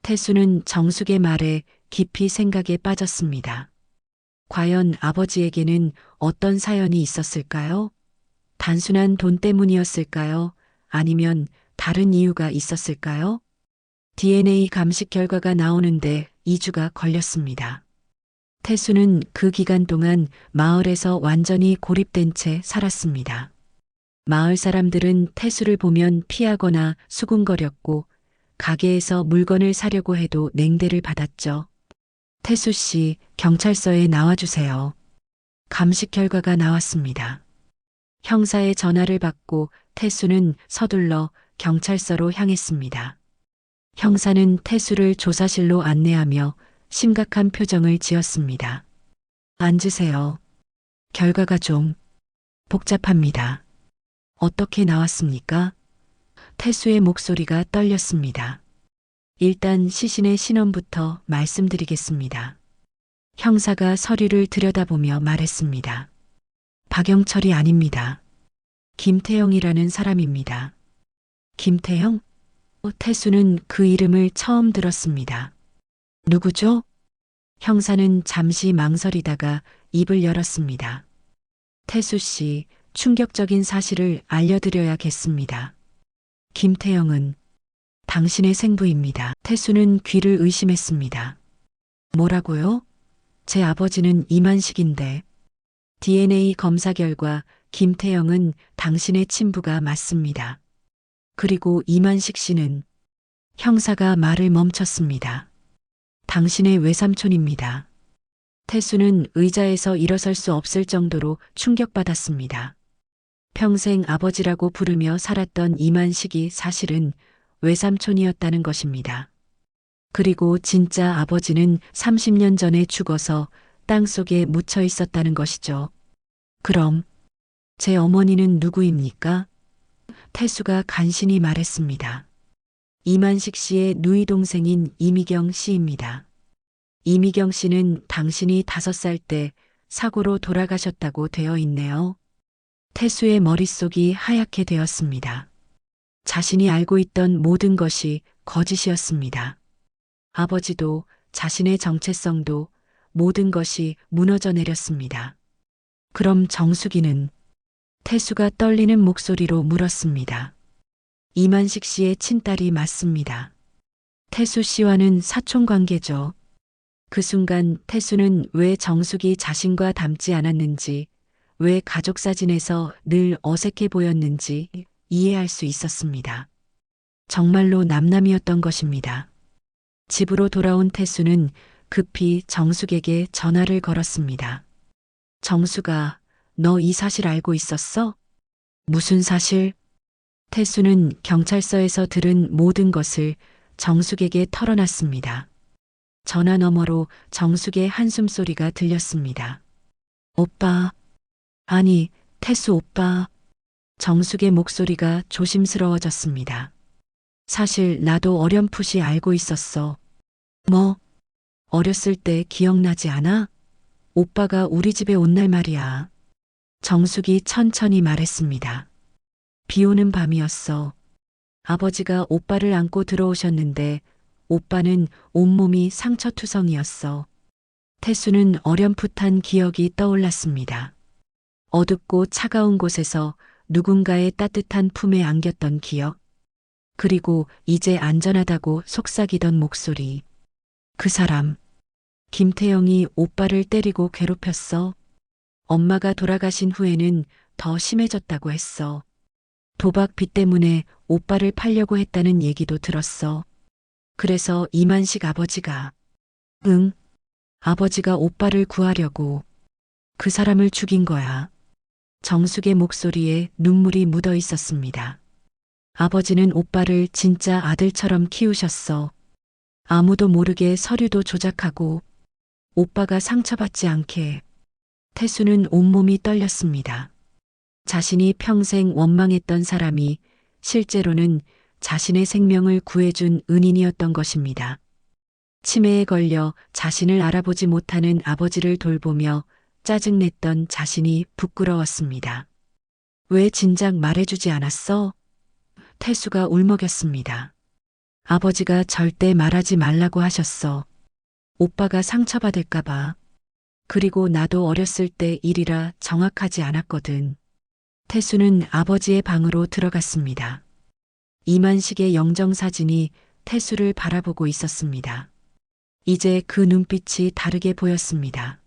태수는 정숙의 말에 깊이 생각에 빠졌습니다. 과연 아버지에게는 어떤 사연이 있었을까요? 단순한 돈 때문이었을까요? 아니면 다른 이유가 있었을까요? DNA 감식 결과가 나오는데 2주가 걸렸습니다. 태수는 그 기간 동안 마을에서 완전히 고립된 채 살았습니다. 마을 사람들은 태수를 보면 피하거나 수군거렸고 가게에서 물건을 사려고 해도 냉대를 받았죠. 태수 씨, 경찰서에 나와주세요. 감식 결과가 나왔습니다. 형사의 전화를 받고 태수는 서둘러 경찰서로 향했습니다. 형사는 태수를 조사실로 안내하며 심각한 표정을 지었습니다. 앉으세요. 결과가 좀 복잡합니다. 어떻게 나왔습니까? 태수의 목소리가 떨렸습니다. 일단 시신의 신원부터 말씀드리겠습니다. 형사가 서류를 들여다보며 말했습니다. 박영철이 아닙니다. 김태영이라는 사람입니다. 김태영? 태수는 그 이름을 처음 들었습니다. 누구죠? 형사는 잠시 망설이다가 입을 열었습니다. 태수 씨, 충격적인 사실을 알려드려야겠습니다. 김태영은 당신의 생부입니다. 태수는 귀를 의심했습니다. 뭐라고요? 제 아버지는 이만식인데. DNA 검사 결과 김태영은 당신의 친부가 맞습니다. 그리고 이만식 씨는 형사가 말을 멈췄습니다. 당신의 외삼촌입니다. 태수는 의자에서 일어설 수 없을 정도로 충격받았습니다. 평생 아버지라고 부르며 살았던 이만식이 사실은 외삼촌이었다는 것입니다. 그리고 진짜 아버지는 30년 전에 죽어서 땅속에 묻혀 있었다는 것이죠. 그럼 제 어머니는 누구입니까? 태수가 간신히 말했습니다. 이만식 씨의 누이 동생인 이미경 씨입니다. 이미경 씨는 당신이 5살 때 사고로 돌아가셨다고 되어 있네요. 태수의 머릿속이 하얗게 되었습니다. 자신이 알고 있던 모든 것이 거짓이었습니다. 아버지도 자신의 정체성도 모든 것이 무너져 내렸습니다. 그럼 정숙이는? 태수가 떨리는 목소리로 물었습니다. 이만식 씨의 친딸이 맞습니다. 태수 씨와는 사촌 관계죠. 그 순간 태수는 왜 정숙이 자신과 닮지 않았는지, 왜 가족 사진에서 늘 어색해 보였는지 이해할 수 있었습니다. 정말로 남남이었던 것입니다. 집으로 돌아온 태수는 급히 정숙에게 전화를 걸었습니다. 정숙아, 너 이 사실 알고 있었어? 무슨 사실? 태수는 경찰서에서 들은 모든 것을 정숙에게 털어놨습니다. 전화 너머로 정숙의 한숨소리가 들렸습니다. 오빠, 아니, 태수 오빠. 정숙의 목소리가 조심스러워졌습니다. 사실 나도 어렴풋이 알고 있었어. 뭐, 어렸을 때 기억나지 않아? 오빠가 우리 집에 온 날 말이야. 정숙이 천천히 말했습니다. 비 오는 밤이었어. 아버지가 오빠를 안고 들어오셨는데 오빠는 온몸이 상처투성이었어. 태수는 어렴풋한 기억이 떠올랐습니다. 어둡고 차가운 곳에서 누군가의 따뜻한 품에 안겼던 기억. 그리고 이제 안전하다고 속삭이던 목소리. 그 사람. 김태영이 오빠를 때리고 괴롭혔어. 엄마가 돌아가신 후에는 더 심해졌다고 했어. 도박 빚 때문에 오빠를 팔려고 했다는 얘기도 들었어. 그래서 이만식 아버지가, 응, 아버지가 오빠를 구하려고 그 사람을 죽인 거야. 정숙의 목소리에 눈물이 묻어 있었습니다. 아버지는 오빠를 진짜 아들처럼 키우셨어. 아무도 모르게 서류도 조작하고 오빠가 상처받지 않게. 태수는 온몸이 떨렸습니다. 자신이 평생 원망했던 사람이 실제로는 자신의 생명을 구해준 은인이었던 것입니다. 치매에 걸려 자신을 알아보지 못하는 아버지를 돌보며 짜증냈던 자신이 부끄러웠습니다. 왜 진작 말해주지 않았어? 태수가 울먹였습니다. 아버지가 절대 말하지 말라고 하셨어. 오빠가 상처받을까봐. 그리고 나도 어렸을 때 일이라 정확하지 않았거든. 태수는 아버지의 방으로 들어갔습니다. 이만식의 영정사진이 태수를 바라보고 있었습니다. 이제 그 눈빛이 다르게 보였습니다.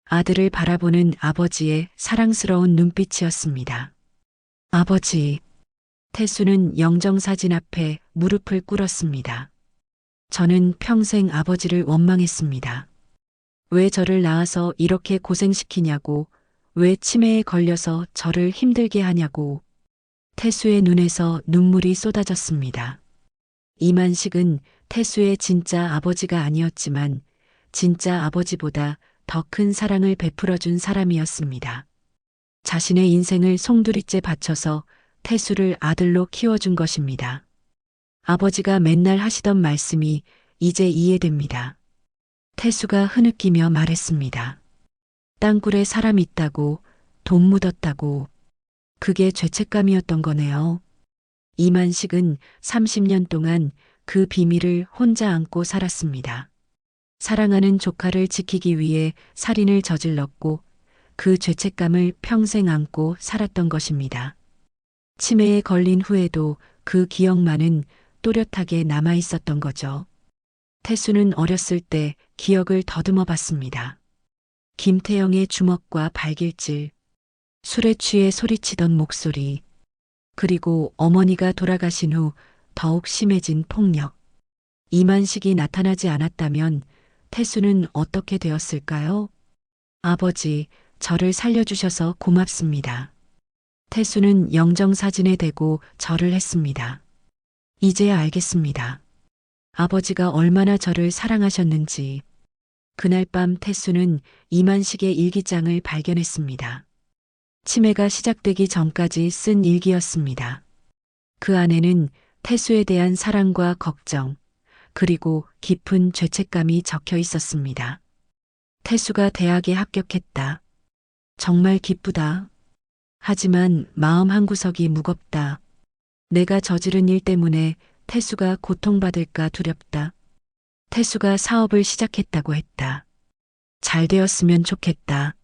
아들을 바라보는 아버지의 사랑스러운 눈빛이었습니다. 아버지. 태수는 영정사진 앞에 무릎을 꿇었습니다. 저는 평생 아버지를 원망했습니다. 왜 저를 낳아서 이렇게 고생시키냐고, 왜 치매에 걸려서 저를 힘들게 하냐고. 태수의 눈에서 눈물이 쏟아졌습니다. 이만식은 태수의 진짜 아버지가 아니었지만 진짜 아버지보다 더 큰 사랑을 베풀어준 사람이었습니다. 자신의 인생을 송두리째 바쳐서 태수를 아들로 키워준 것입니다. 아버지가 맨날 하시던 말씀이 이제 이해됩니다. 태수가 흐느끼며 말했습니다. 땅굴에 사람 있다고, 돈 묻었다고. 그게 죄책감이었던 거네요. 이만식은 30년 동안 그 비밀을 혼자 안고 살았습니다. 사랑하는 조카를 지키기 위해 살인을 저질렀고 그 죄책감을 평생 안고 살았던 것입니다. 치매에 걸린 후에도 그 기억만은 또렷하게 남아 있었던 거죠. 태수는 어렸을 때 기억을 더듬어 봤습니다. 김태영의 주먹과 발길질, 술에 취해 소리치던 목소리, 그리고 어머니가 돌아가신 후 더욱 심해진 폭력. 이만식이 나타나지 않았다면 태수는 어떻게 되었을까요? 아버지, 저를 살려주셔서 고맙습니다. 태수는 영정사진에 대고 절을 했습니다. 이제야 알겠습니다. 아버지가 얼마나 저를 사랑하셨는지. 그날 밤 태수는 이만식의 일기장을 발견했습니다. 치매가 시작되기 전까지 쓴 일기였습니다. 그 안에는 태수에 대한 사랑과 걱정, 그리고 깊은 죄책감이 적혀 있었습니다. 태수가 대학에 합격했다. 정말 기쁘다. 하지만 마음 한구석이 무겁다. 내가 저지른 일 때문에 태수가 고통받을까 두렵다. 태수가 사업을 시작했다고 했다. 잘 되었으면 좋겠다.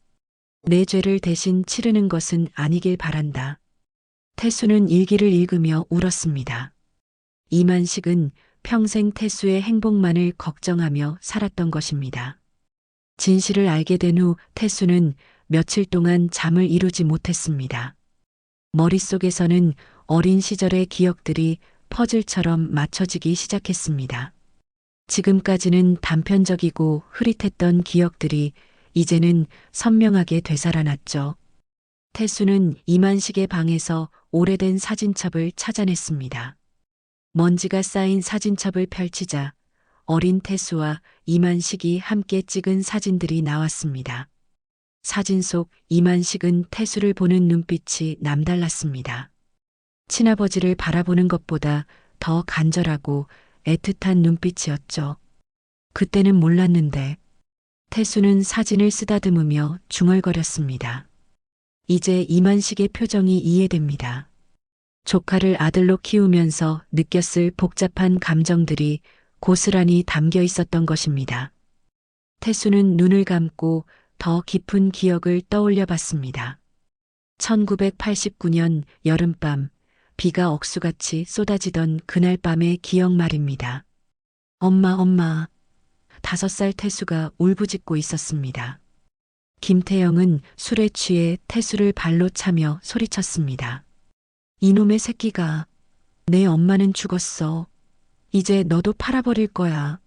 내 죄를 대신 치르는 것은 아니길 바란다. 태수는 일기를 읽으며 울었습니다. 이만식은 평생 태수의 행복만을 걱정하며 살았던 것입니다. 진실을 알게 된 후 태수는 며칠 동안 잠을 이루지 못했습니다. 머릿속에서는 어린 시절의 기억들이 퍼즐처럼 맞춰지기 시작했습니다. 지금까지는 단편적이고 흐릿했던 기억들이 이제는 선명하게 되살아났죠. 태수는 이만식의 방에서 오래된 사진첩을 찾아냈습니다. 먼지가 쌓인 사진첩을 펼치자 어린 태수와 이만식이 함께 찍은 사진들이 나왔습니다. 사진 속 이만식은 태수를 보는 눈빛이 남달랐습니다. 친아버지를 바라보는 것보다 더 간절하고 애틋한 눈빛이었죠. 그때는 몰랐는데 태수는 사진을 쓰다듬으며 중얼거렸습니다. 이제 이만식의 표정이 이해됩니다. 조카를 아들로 키우면서 느꼈을 복잡한 감정들이 고스란히 담겨 있었던 것입니다. 태수는 눈을 감고 더 깊은 기억을 떠올려 봤습니다. 1989년 여름밤, 비가 억수같이 쏟아지던 그날 밤의 기억 말입니다. 엄마. 5살 태수가 울부짖고 있었습니다. 김태영은 술에 취해 태수를 발로 차며 소리쳤습니다. 이놈의 새끼가, 내 엄마는 죽었어. 이제 너도 팔아버릴 거야.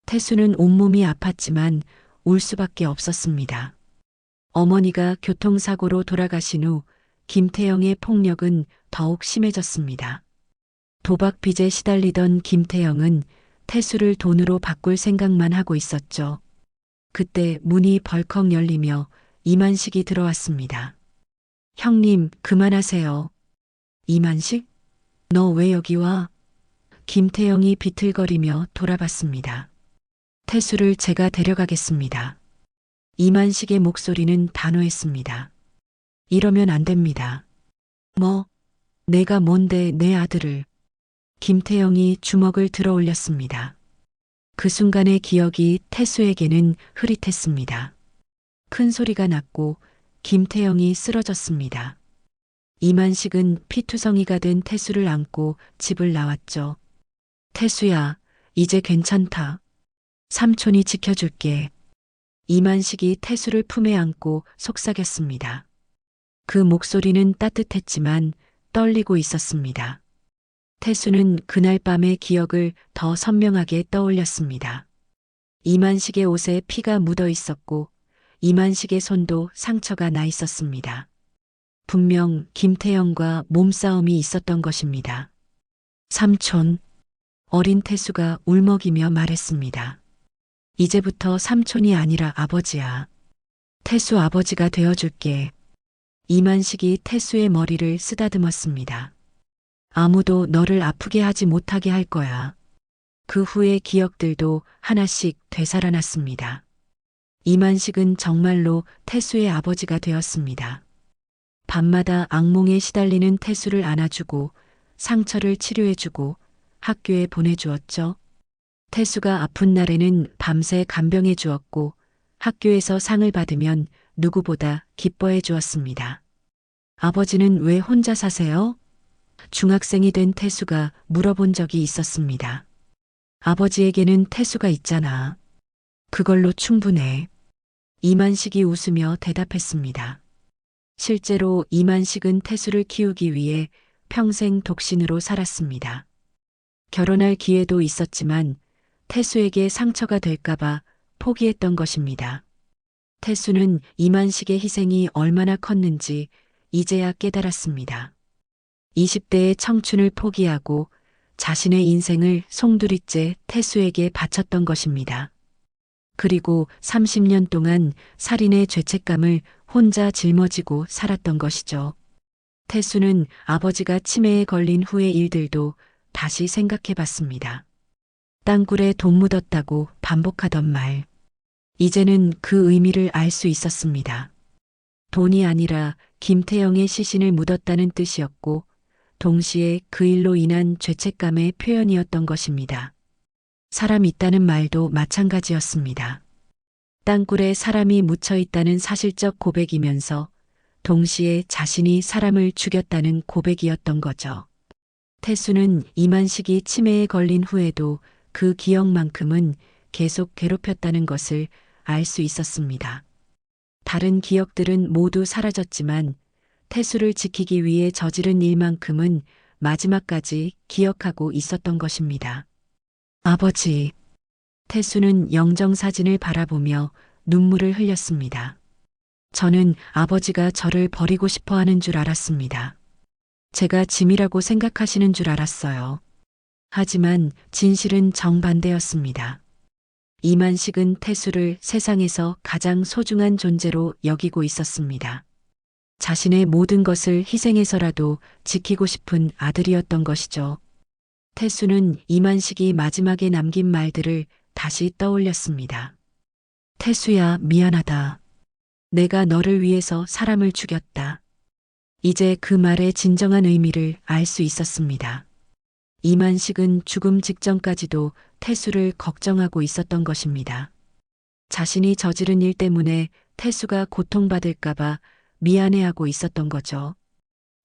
태수는 온몸이 아팠지만 울 수밖에 없었습니다. 어머니가 교통사고로 돌아가신 후 김태영의 폭력은 더욱 심해졌습니다. 도박 빚에 시달리던 김태영은 태수를 돈으로 바꿀 생각만 하고 있었죠. 그때 문이 벌컥 열리며 이만식이 들어왔습니다. 형님, 그만하세요. 이만식? 너 왜 여기 와? 김태영이 비틀거리며 돌아봤습니다. 태수를 제가 데려가겠습니다. 이만식의 목소리는 단호했습니다. 이러면 안 됩니다. 뭐? 내가 뭔데 내 아들을. 김태영이 주먹을 들어 올렸습니다. 그 순간의 기억이 태수에게는 흐릿했습니다. 큰 소리가 났고 김태영이 쓰러졌습니다. 이만식은 피투성이가 된 태수를 안고 집을 나왔죠. 태수야, 이제 괜찮다. 삼촌이 지켜줄게. 이만식이 태수를 품에 안고 속삭였습니다. 그 목소리는 따뜻했지만 떨리고 있었습니다. 태수는 그날 밤의 기억을 더 선명하게 떠올렸습니다. 이만식의 옷에 피가 묻어 있었고 이만식의 손도 상처가 나 있었습니다. 분명 김태영과 몸싸움이 있었던 것입니다. 삼촌, 어린 태수가 울먹이며 말했습니다. 이제부터 삼촌이 아니라 아버지야. 태수 아버지가 되어줄게. 이만식이 태수의 머리를 쓰다듬었습니다. 아무도 너를 아프게 하지 못하게 할 거야. 그 후의 기억들도 하나씩 되살아났습니다. 이만식은 정말로 태수의 아버지가 되었습니다. 밤마다 악몽에 시달리는 태수를 안아주고 상처를 치료해주고 학교에 보내주었죠. 태수가 아픈 날에는 밤새 간병해 주었고 학교에서 상을 받으면 누구보다 기뻐해 주었습니다. 아버지는 왜 혼자 사세요? 중학생이 된 태수가 물어본 적이 있었습니다. 아버지에게는 태수가 있잖아. 그걸로 충분해. 이만식이 웃으며 대답했습니다. 실제로 이만식은 태수를 키우기 위해 평생 독신으로 살았습니다. 결혼할 기회도 있었지만 태수에게 상처가 될까봐 포기했던 것입니다. 태수는 이만식의 희생이 얼마나 컸는지 이제야 깨달았습니다. 20대의 청춘을 포기하고 자신의 인생을 송두리째 태수에게 바쳤던 것입니다. 그리고 30년 동안 살인의 죄책감을 혼자 짊어지고 살았던 것이죠. 태수는 아버지가 치매에 걸린 후의 일들도 다시 생각해 봤습니다. 땅굴에 돈 묻었다고 반복하던 말. 이제는 그 의미를 알 수 있었습니다. 돈이 아니라 김태영의 시신을 묻었다는 뜻이었고 동시에 그 일로 인한 죄책감의 표현이었던 것입니다. 사람 있다는 말도 마찬가지였습니다. 땅굴에 사람이 묻혀 있다는 사실적 고백이면서 동시에 자신이 사람을 죽였다는 고백이었던 거죠. 태수는 이만식이 치매에 걸린 후에도 그 기억만큼은 계속 괴롭혔다는 것을 알 수 있었습니다. 다른 기억들은 모두 사라졌지만 태수를 지키기 위해 저지른 일만큼은 마지막까지 기억하고 있었던 것입니다. 아버지. 태수는 영정사진을 바라보며 눈물을 흘렸습니다. 저는 아버지가 저를 버리고 싶어 하는 줄 알았습니다. 제가 짐이라고 생각하시는 줄 알았어요. 하지만 진실은 정반대였습니다. 이만식은 태수를 세상에서 가장 소중한 존재로 여기고 있었습니다. 자신의 모든 것을 희생해서라도 지키고 싶은 아들이었던 것이죠. 태수는 이만식이 마지막에 남긴 말들을 다시 떠올렸습니다. 태수야, 미안하다. 내가 너를 위해서 사람을 죽였다. 이제 그 말의 진정한 의미를 알 수 있었습니다. 이만식은 죽음 직전까지도 태수를 걱정하고 있었던 것입니다. 자신이 저지른 일 때문에 태수가 고통받을까봐 미안해하고 있었던 거죠.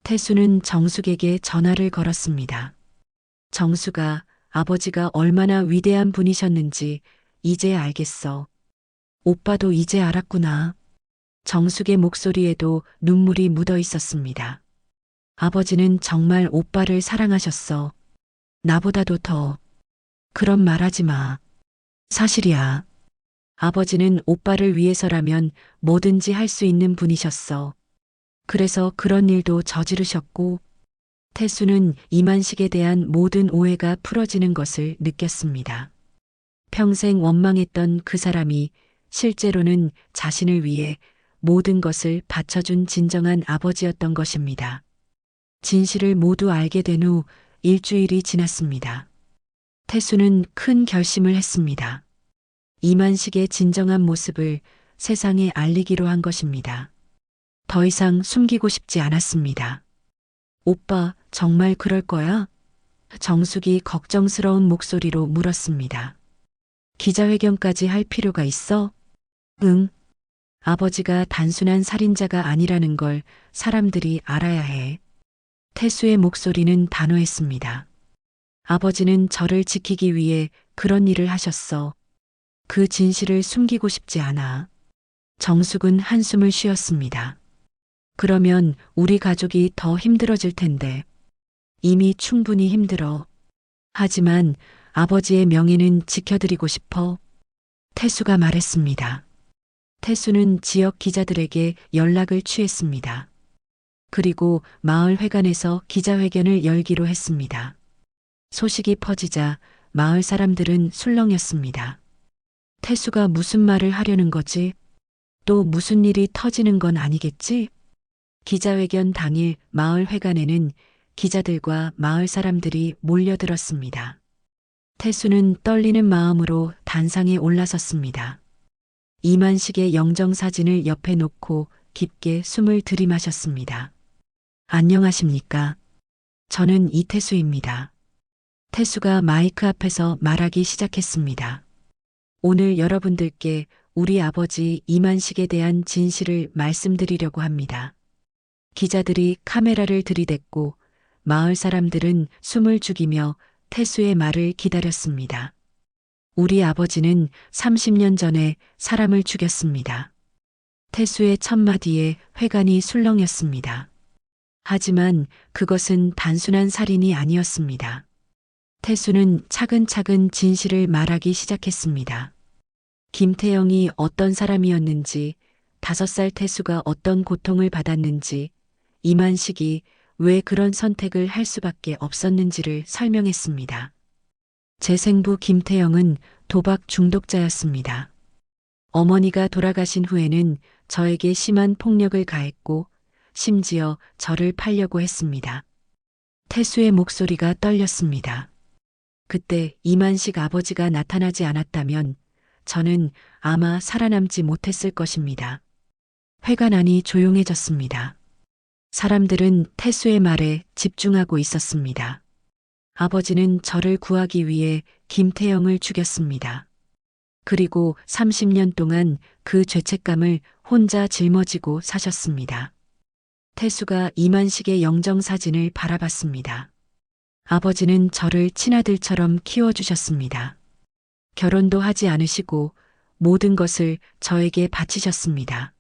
태수는 정숙에게 전화를 걸었습니다. 정수가 아버지가 얼마나 위대한 분이셨는지 이제 알겠어. 오빠도 이제 알았구나. 정숙의 목소리에도 눈물이 묻어 있었습니다. 아버지는 정말 오빠를 사랑하셨어. 나보다도 더. 그런 말 하지 마. 사실이야. 아버지는 오빠를 위해서라면 뭐든지 할 수 있는 분이셨어. 그래서 그런 일도 저지르셨고, 태수는 이만식에 대한 모든 오해가 풀어지는 것을 느꼈습니다. 평생 원망했던 그 사람이 실제로는 자신을 위해 모든 것을 바쳐준 진정한 아버지였던 것입니다. 진실을 모두 알게 된 후 일주일이 지났습니다. 태수는 큰 결심을 했습니다. 이만식의 진정한 모습을 세상에 알리기로 한 것입니다. 더 이상 숨기고 싶지 않았습니다. 오빠, 정말 그럴 거야? 정숙이 걱정스러운 목소리로 물었습니다. 기자회견까지 할 필요가 있어? 응. 아버지가 단순한 살인자가 아니라는 걸 사람들이 알아야 해. 태수의 목소리는 단호했습니다. 아버지는 저를 지키기 위해 그런 일을 하셨어. 그 진실을 숨기고 싶지 않아. 정숙은 한숨을 쉬었습니다. 그러면 우리 가족이 더 힘들어질 텐데. 이미 충분히 힘들어. 하지만 아버지의 명예는 지켜드리고 싶어. 태수가 말했습니다. 태수는 지역 기자들에게 연락을 취했습니다. 그리고 마을 회관에서 기자회견을 열기로 했습니다. 소식이 퍼지자 마을 사람들은 술렁였습니다. 태수가 무슨 말을 하려는 거지? 또 무슨 일이 터지는 건 아니겠지? 기자회견 당일 마을 회관에는 기자들과 마을 사람들이 몰려들었습니다. 태수는 떨리는 마음으로 단상에 올라섰습니다. 이만식의 영정사진을 옆에 놓고 깊게 숨을 들이마셨습니다. 안녕하십니까? 저는 이태수입니다. 태수가 마이크 앞에서 말하기 시작했습니다. 오늘 여러분들께 우리 아버지 이만식에 대한 진실을 말씀드리려고 합니다. 기자들이 카메라를 들이댔고 마을 사람들은 숨을 죽이며 태수의 말을 기다렸습니다. 우리 아버지는 30년 전에 사람을 죽였습니다. 태수의 첫마디에 회관이 술렁였습니다. 하지만 그것은 단순한 살인이 아니었습니다. 태수는 차근차근 진실을 말하기 시작했습니다. 김태영이 어떤 사람이었는지, 5살 태수가 어떤 고통을 받았는지, 이만식이 왜 그런 선택을 할 수밖에 없었는지를 설명했습니다. 제 생부 김태영은 도박 중독자였습니다. 어머니가 돌아가신 후에는 저에게 심한 폭력을 가했고 심지어 저를 팔려고 했습니다. 태수의 목소리가 떨렸습니다. 그때 이만식 아버지가 나타나지 않았다면 저는 아마 살아남지 못했을 것입니다. 회관 안이 조용해졌습니다. 사람들은 태수의 말에 집중하고 있었습니다. 아버지는 저를 구하기 위해 김태영을 죽였습니다. 그리고 30년 동안 그 죄책감을 혼자 짊어지고 사셨습니다. 태수가 이만식의 영정사진을 바라봤습니다. 아버지는 저를 친아들처럼 키워주셨습니다. 결혼도 하지 않으시고 모든 것을 저에게 바치셨습니다.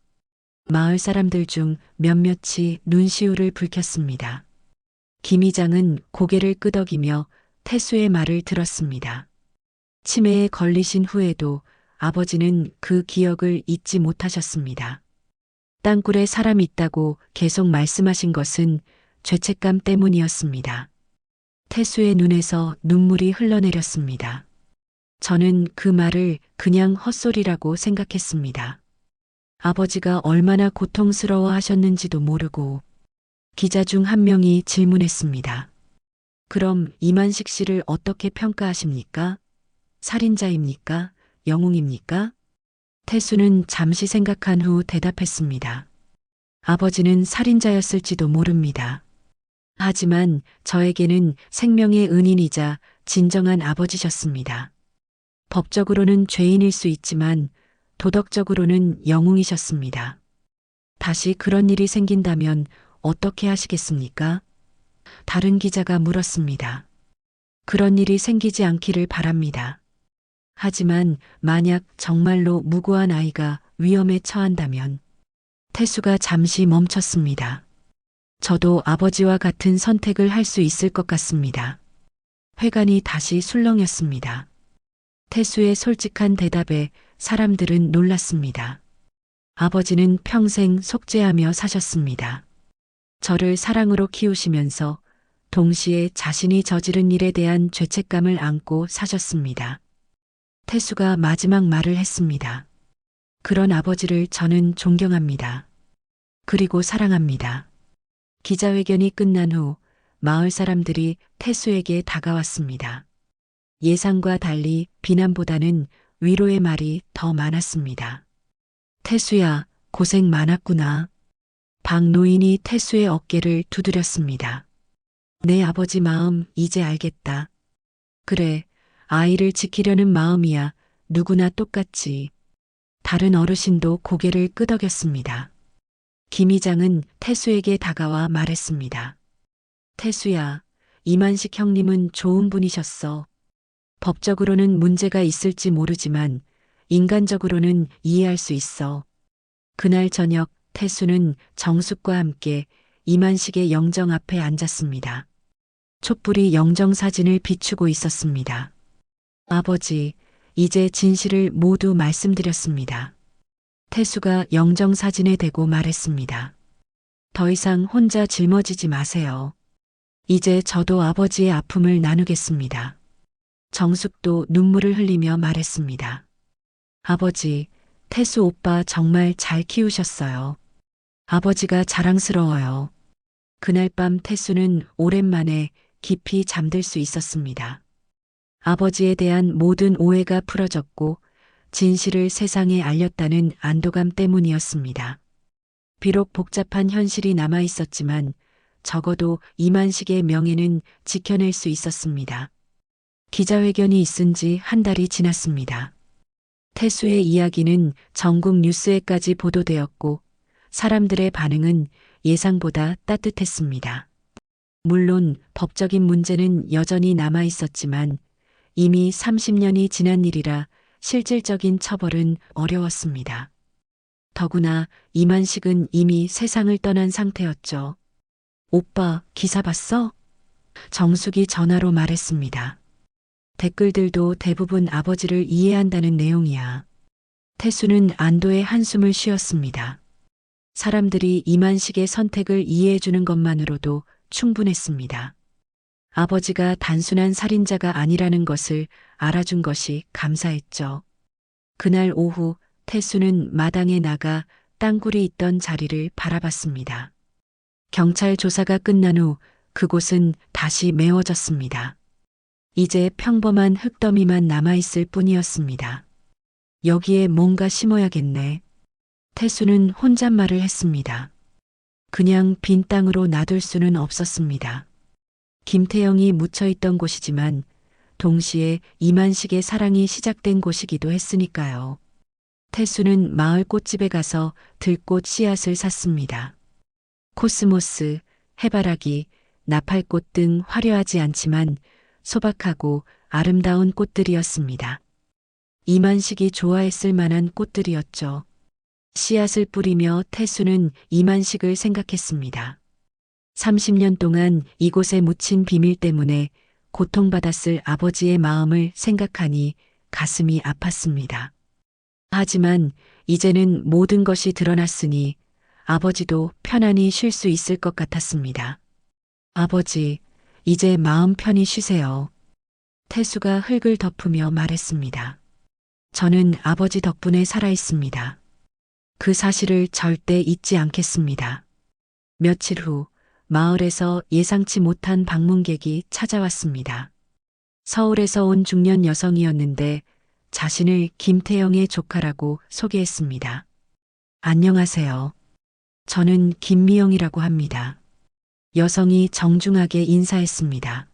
마을 사람들 중 몇몇이 눈시울을 붉혔습니다. 김 이장은 고개를 끄덕이며 태수의 말을 들었습니다. 치매에 걸리신 후에도 아버지는 그 기억을 잊지 못하셨습니다. 땅굴에 사람이 있다고 계속 말씀하신 것은 죄책감 때문이었습니다. 태수의 눈에서 눈물이 흘러내렸습니다. 저는 그 말을 그냥 헛소리라고 생각했습니다. 아버지가 얼마나 고통스러워 하셨는지도 모르고 기자 중 한 명이 질문했습니다. 그럼 이만식 씨를 어떻게 평가하십니까? 살인자입니까? 영웅입니까? 태수는 잠시 생각한 후 대답했습니다. 아버지는 살인자였을지도 모릅니다. 하지만 저에게는 생명의 은인이자 진정한 아버지셨습니다. 법적으로는 죄인일 수 있지만 도덕적으로는 영웅이셨습니다. 다시 그런 일이 생긴다면 어떻게 하시겠습니까? 다른 기자가 물었습니다. 그런 일이 생기지 않기를 바랍니다. 하지만 만약 정말로 무고한 아이가 위험에 처한다면 태수가 잠시 멈췄습니다. 저도 아버지와 같은 선택을 할 수 있을 것 같습니다. 회관이 다시 술렁였습니다. 태수의 솔직한 대답에 사람들은 놀랐습니다. 아버지는 평생 속죄하며 사셨습니다. 저를 사랑으로 키우시면서 동시에 자신이 저지른 일에 대한 죄책감을 안고 사셨습니다. 태수가 마지막 말을 했습니다. 그런 아버지를 저는 존경합니다. 그리고 사랑합니다. 기자회견이 끝난 후 마을 사람들이 태수에게 다가왔습니다. 예상과 달리 비난보다는 위로의 말이 더 많았습니다. 태수야, 고생 많았구나. 박 노인이 태수의 어깨를 두드렸습니다. 내 아버지 마음 이제 알겠다. 그래, 아이를 지키려는 마음이야 누구나 똑같지. 다른 어르신도 고개를 끄덕였습니다. 김 의장은 태수에게 다가와 말했습니다. 태수야, 이만식 형님은 좋은 분이셨어. 법적으로는 문제가 있을지 모르지만 인간적으로는 이해할 수 있어. 그날 저녁 태수는 정숙과 함께 이만식의 영정 앞에 앉았습니다. 촛불이 영정 사진을 비추고 있었습니다. 아버지, 이제 진실을 모두 말씀드렸습니다. 태수가 영정 사진에 대고 말했습니다. 더 이상 혼자 짊어지지 마세요. 이제 저도 아버지의 아픔을 나누겠습니다. 정숙도 눈물을 흘리며 말했습니다. 아버지, 태수 오빠 정말 잘 키우셨어요. 아버지가 자랑스러워요. 그날 밤 태수는 오랜만에 깊이 잠들 수 있었습니다. 아버지에 대한 모든 오해가 풀어졌고 진실을 세상에 알렸다는 안도감 때문이었습니다. 비록 복잡한 현실이 남아 있었지만 적어도 이만식의 명예는 지켜낼 수 있었습니다. 기자회견이 있은 지 한 달이 지났습니다. 태수의 이야기는 전국 뉴스에까지 보도되었고 사람들의 반응은 예상보다 따뜻했습니다. 물론 법적인 문제는 여전히 남아 있었지만 이미 30년이 지난 일이라 실질적인 처벌은 어려웠습니다. 더구나 이만식은 이미 세상을 떠난 상태였죠. 오빠, 기사 봤어? 정숙이 전화로 말했습니다. 댓글들도 대부분 아버지를 이해한다는 내용이야. 태수는 안도의 한숨을 쉬었습니다. 사람들이 이만식의 선택을 이해해주는 것만으로도 충분했습니다. 아버지가 단순한 살인자가 아니라는 것을 알아준 것이 감사했죠. 그날 오후 태수는 마당에 나가 땅굴이 있던 자리를 바라봤습니다. 경찰 조사가 끝난 후 그곳은 다시 메워졌습니다. 이제 평범한 흙더미만 남아있을 뿐이었습니다. 여기에 뭔가 심어야겠네. 태수는 혼잣말을 했습니다. 그냥 빈 땅으로 놔둘 수는 없었습니다. 김태영이 묻혀있던 곳이지만 동시에 이만식의 사랑이 시작된 곳이기도 했으니까요. 태수는 마을 꽃집에 가서 들꽃 씨앗을 샀습니다. 코스모스, 해바라기, 나팔꽃 등 화려하지 않지만 소박하고 아름다운 꽃들이었습니다. 이만식이 좋아했을 만한 꽃들이었죠. 씨앗을 뿌리며 태수는 이만식을 생각했습니다. 30년 동안 이곳에 묻힌 비밀 때문에 고통받았을 아버지의 마음을 생각하니 가슴이 아팠습니다. 하지만 이제는 모든 것이 드러났으니 아버지도 편안히 쉴 수 있을 것 같았습니다. 아버지, 이제 마음 편히 쉬세요. 태수가 흙을 덮으며 말했습니다. 저는 아버지 덕분에 살아 있습니다. 그 사실을 절대 잊지 않겠습니다. 며칠 후 마을에서 예상치 못한 방문객이 찾아왔습니다. 서울에서 온 중년 여성이었는데 자신을 김태영의 조카라고 소개했습니다. 안녕하세요. 저는 김미영이라고 합니다. 여성이 정중하게 인사했습니다.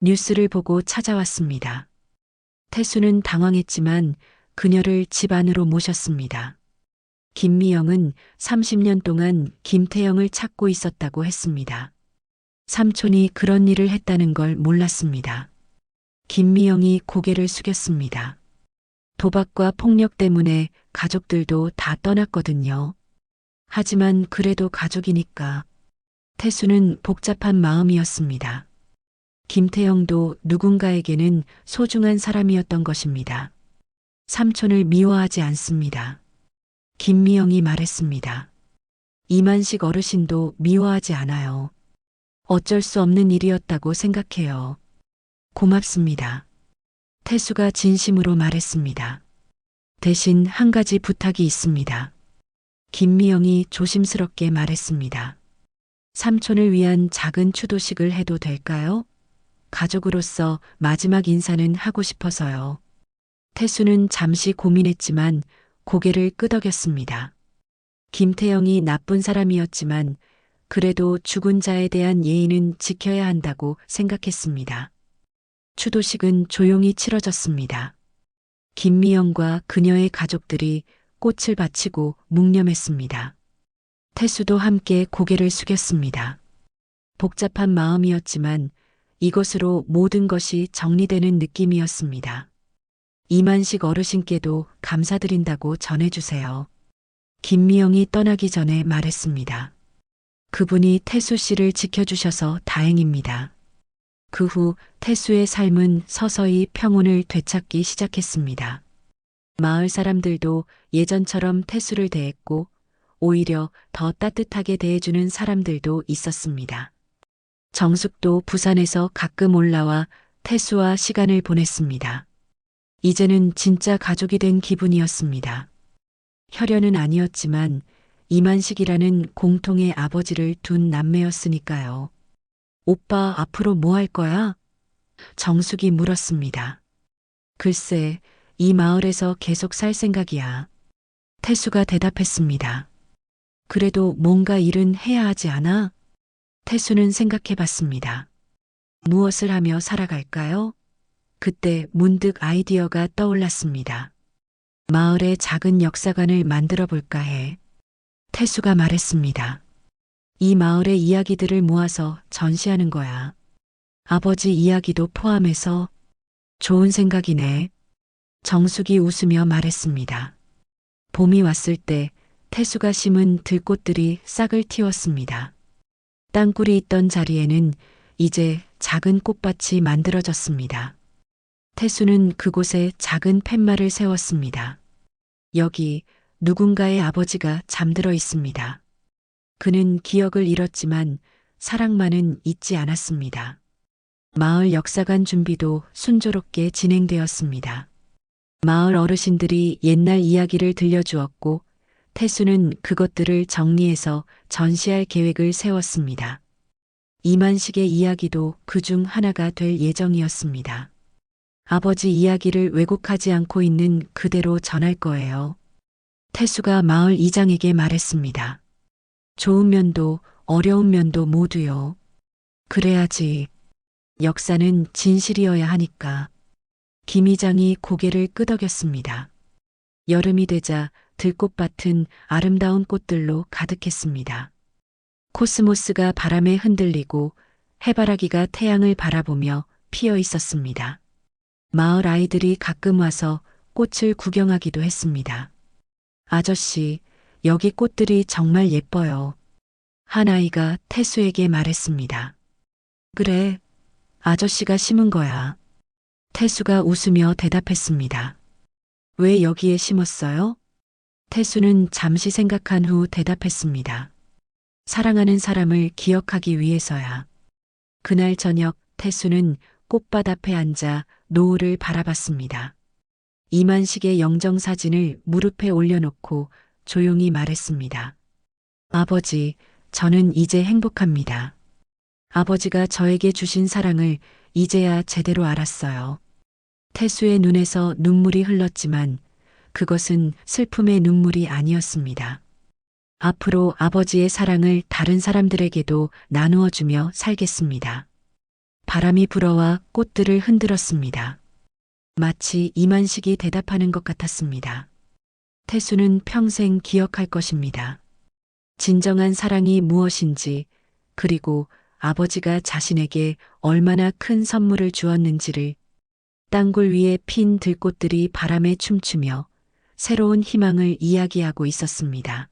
뉴스를 보고 찾아왔습니다. 태수는 당황했지만 그녀를 집 안으로 모셨습니다. 김미영은 30년 동안 김태영을 찾고 있었다고 했습니다. 삼촌이 그런 일을 했다는 걸 몰랐습니다. 김미영이 고개를 숙였습니다. 도박과 폭력 때문에 가족들도 다 떠났거든요. 하지만 그래도 가족이니까. 태수는 복잡한 마음이었습니다. 김태영도 누군가에게는 소중한 사람이었던 것입니다. 삼촌을 미워하지 않습니다. 김미영이 말했습니다. 이만식 어르신도 미워하지 않아요. 어쩔 수 없는 일이었다고 생각해요. 고맙습니다. 태수가 진심으로 말했습니다. 대신 한 가지 부탁이 있습니다. 김미영이 조심스럽게 말했습니다. 삼촌을 위한 작은 추도식을 해도 될까요? 가족으로서 마지막 인사는 하고 싶어서요. 태수는 잠시 고민했지만 고개를 끄덕였습니다. 김태영이 나쁜 사람이었지만 그래도 죽은 자에 대한 예의는 지켜야 한다고 생각했습니다. 추도식은 조용히 치러졌습니다. 김미영과 그녀의 가족들이 꽃을 바치고 묵념했습니다. 태수도 함께 고개를 숙였습니다. 복잡한 마음이었지만 이것으로 모든 것이 정리되는 느낌이었습니다. 이만식 어르신께도 감사드린다고 전해주세요. 김미영이 떠나기 전에 말했습니다. 그분이 태수 씨를 지켜주셔서 다행입니다. 그 후 태수의 삶은 서서히 평온을 되찾기 시작했습니다. 마을 사람들도 예전처럼 태수를 대했고 오히려 더 따뜻하게 대해주는 사람들도 있었습니다. 정숙도 부산에서 가끔 올라와 태수와 시간을 보냈습니다. 이제는 진짜 가족이 된 기분이었습니다. 혈연은 아니었지만 이만식이라는 공통의 아버지를 둔 남매였으니까요. 오빠 앞으로 뭐 할 거야? 정숙이 물었습니다. 글쎄, 이 마을에서 계속 살 생각이야. 태수가 대답했습니다. 그래도 뭔가 일은 해야 하지 않아? 태수는 생각해 봤습니다. 무엇을 하며 살아갈까요? 그때 문득 아이디어가 떠올랐습니다. 마을에 작은 역사관을 만들어 볼까 해. 태수가 말했습니다. 이 마을의 이야기들을 모아서 전시하는 거야. 아버지 이야기도 포함해서. 좋은 생각이네. 정숙이 웃으며 말했습니다. 봄이 왔을 때 태수가 심은 들꽃들이 싹을 틔웠습니다. 땅굴이 있던 자리에는 이제 작은 꽃밭이 만들어졌습니다. 태수는 그곳에 작은 팻말을 세웠습니다. 여기 누군가의 아버지가 잠들어 있습니다. 그는 기억을 잃었지만 사랑만은 잊지 않았습니다. 마을 역사관 준비도 순조롭게 진행되었습니다. 마을 어르신들이 옛날 이야기를 들려주었고 태수는 그것들을 정리해서 전시할 계획을 세웠습니다. 이만식의 이야기도 그중 하나가 될 예정이었습니다. 아버지 이야기를 왜곡하지 않고 있는 그대로 전할 거예요. 태수가 마을 이장에게 말했습니다. 좋은 면도 어려운 면도 모두요. 그래야지. 역사는 진실이어야 하니까. 김 이장이 고개를 끄덕였습니다. 여름이 되자 들꽃밭은 아름다운 꽃들로 가득했습니다. 코스모스가 바람에 흔들리고 해바라기가 태양을 바라보며 피어 있었습니다. 마을 아이들이 가끔 와서 꽃을 구경하기도 했습니다. 아저씨, 여기 꽃들이 정말 예뻐요. 한 아이가 태수에게 말했습니다. 그래, 아저씨가 심은 거야. 태수가 웃으며 대답했습니다. 왜 여기에 심었어요? 태수는 잠시 생각한 후 대답했습니다. 사랑하는 사람을 기억하기 위해서야. 그날 저녁 태수는 꽃밭 앞에 앉아 노을을 바라봤습니다. 이만식의 영정사진을 무릎에 올려놓고 조용히 말했습니다. 아버지, 저는 이제 행복합니다. 아버지가 저에게 주신 사랑을 이제야 제대로 알았어요. 태수의 눈에서 눈물이 흘렀지만 그것은 슬픔의 눈물이 아니었습니다. 앞으로 아버지의 사랑을 다른 사람들에게도 나누어 주며 살겠습니다. 바람이 불어와 꽃들을 흔들었습니다. 마치 이만식이 대답하는 것 같았습니다. 태수는 평생 기억할 것입니다. 진정한 사랑이 무엇인지, 그리고 아버지가 자신에게 얼마나 큰 선물을 주었는지를. 땅굴 위에 핀 들꽃들이 바람에 춤추며 새로운 희망을 이야기하고 있었습니다.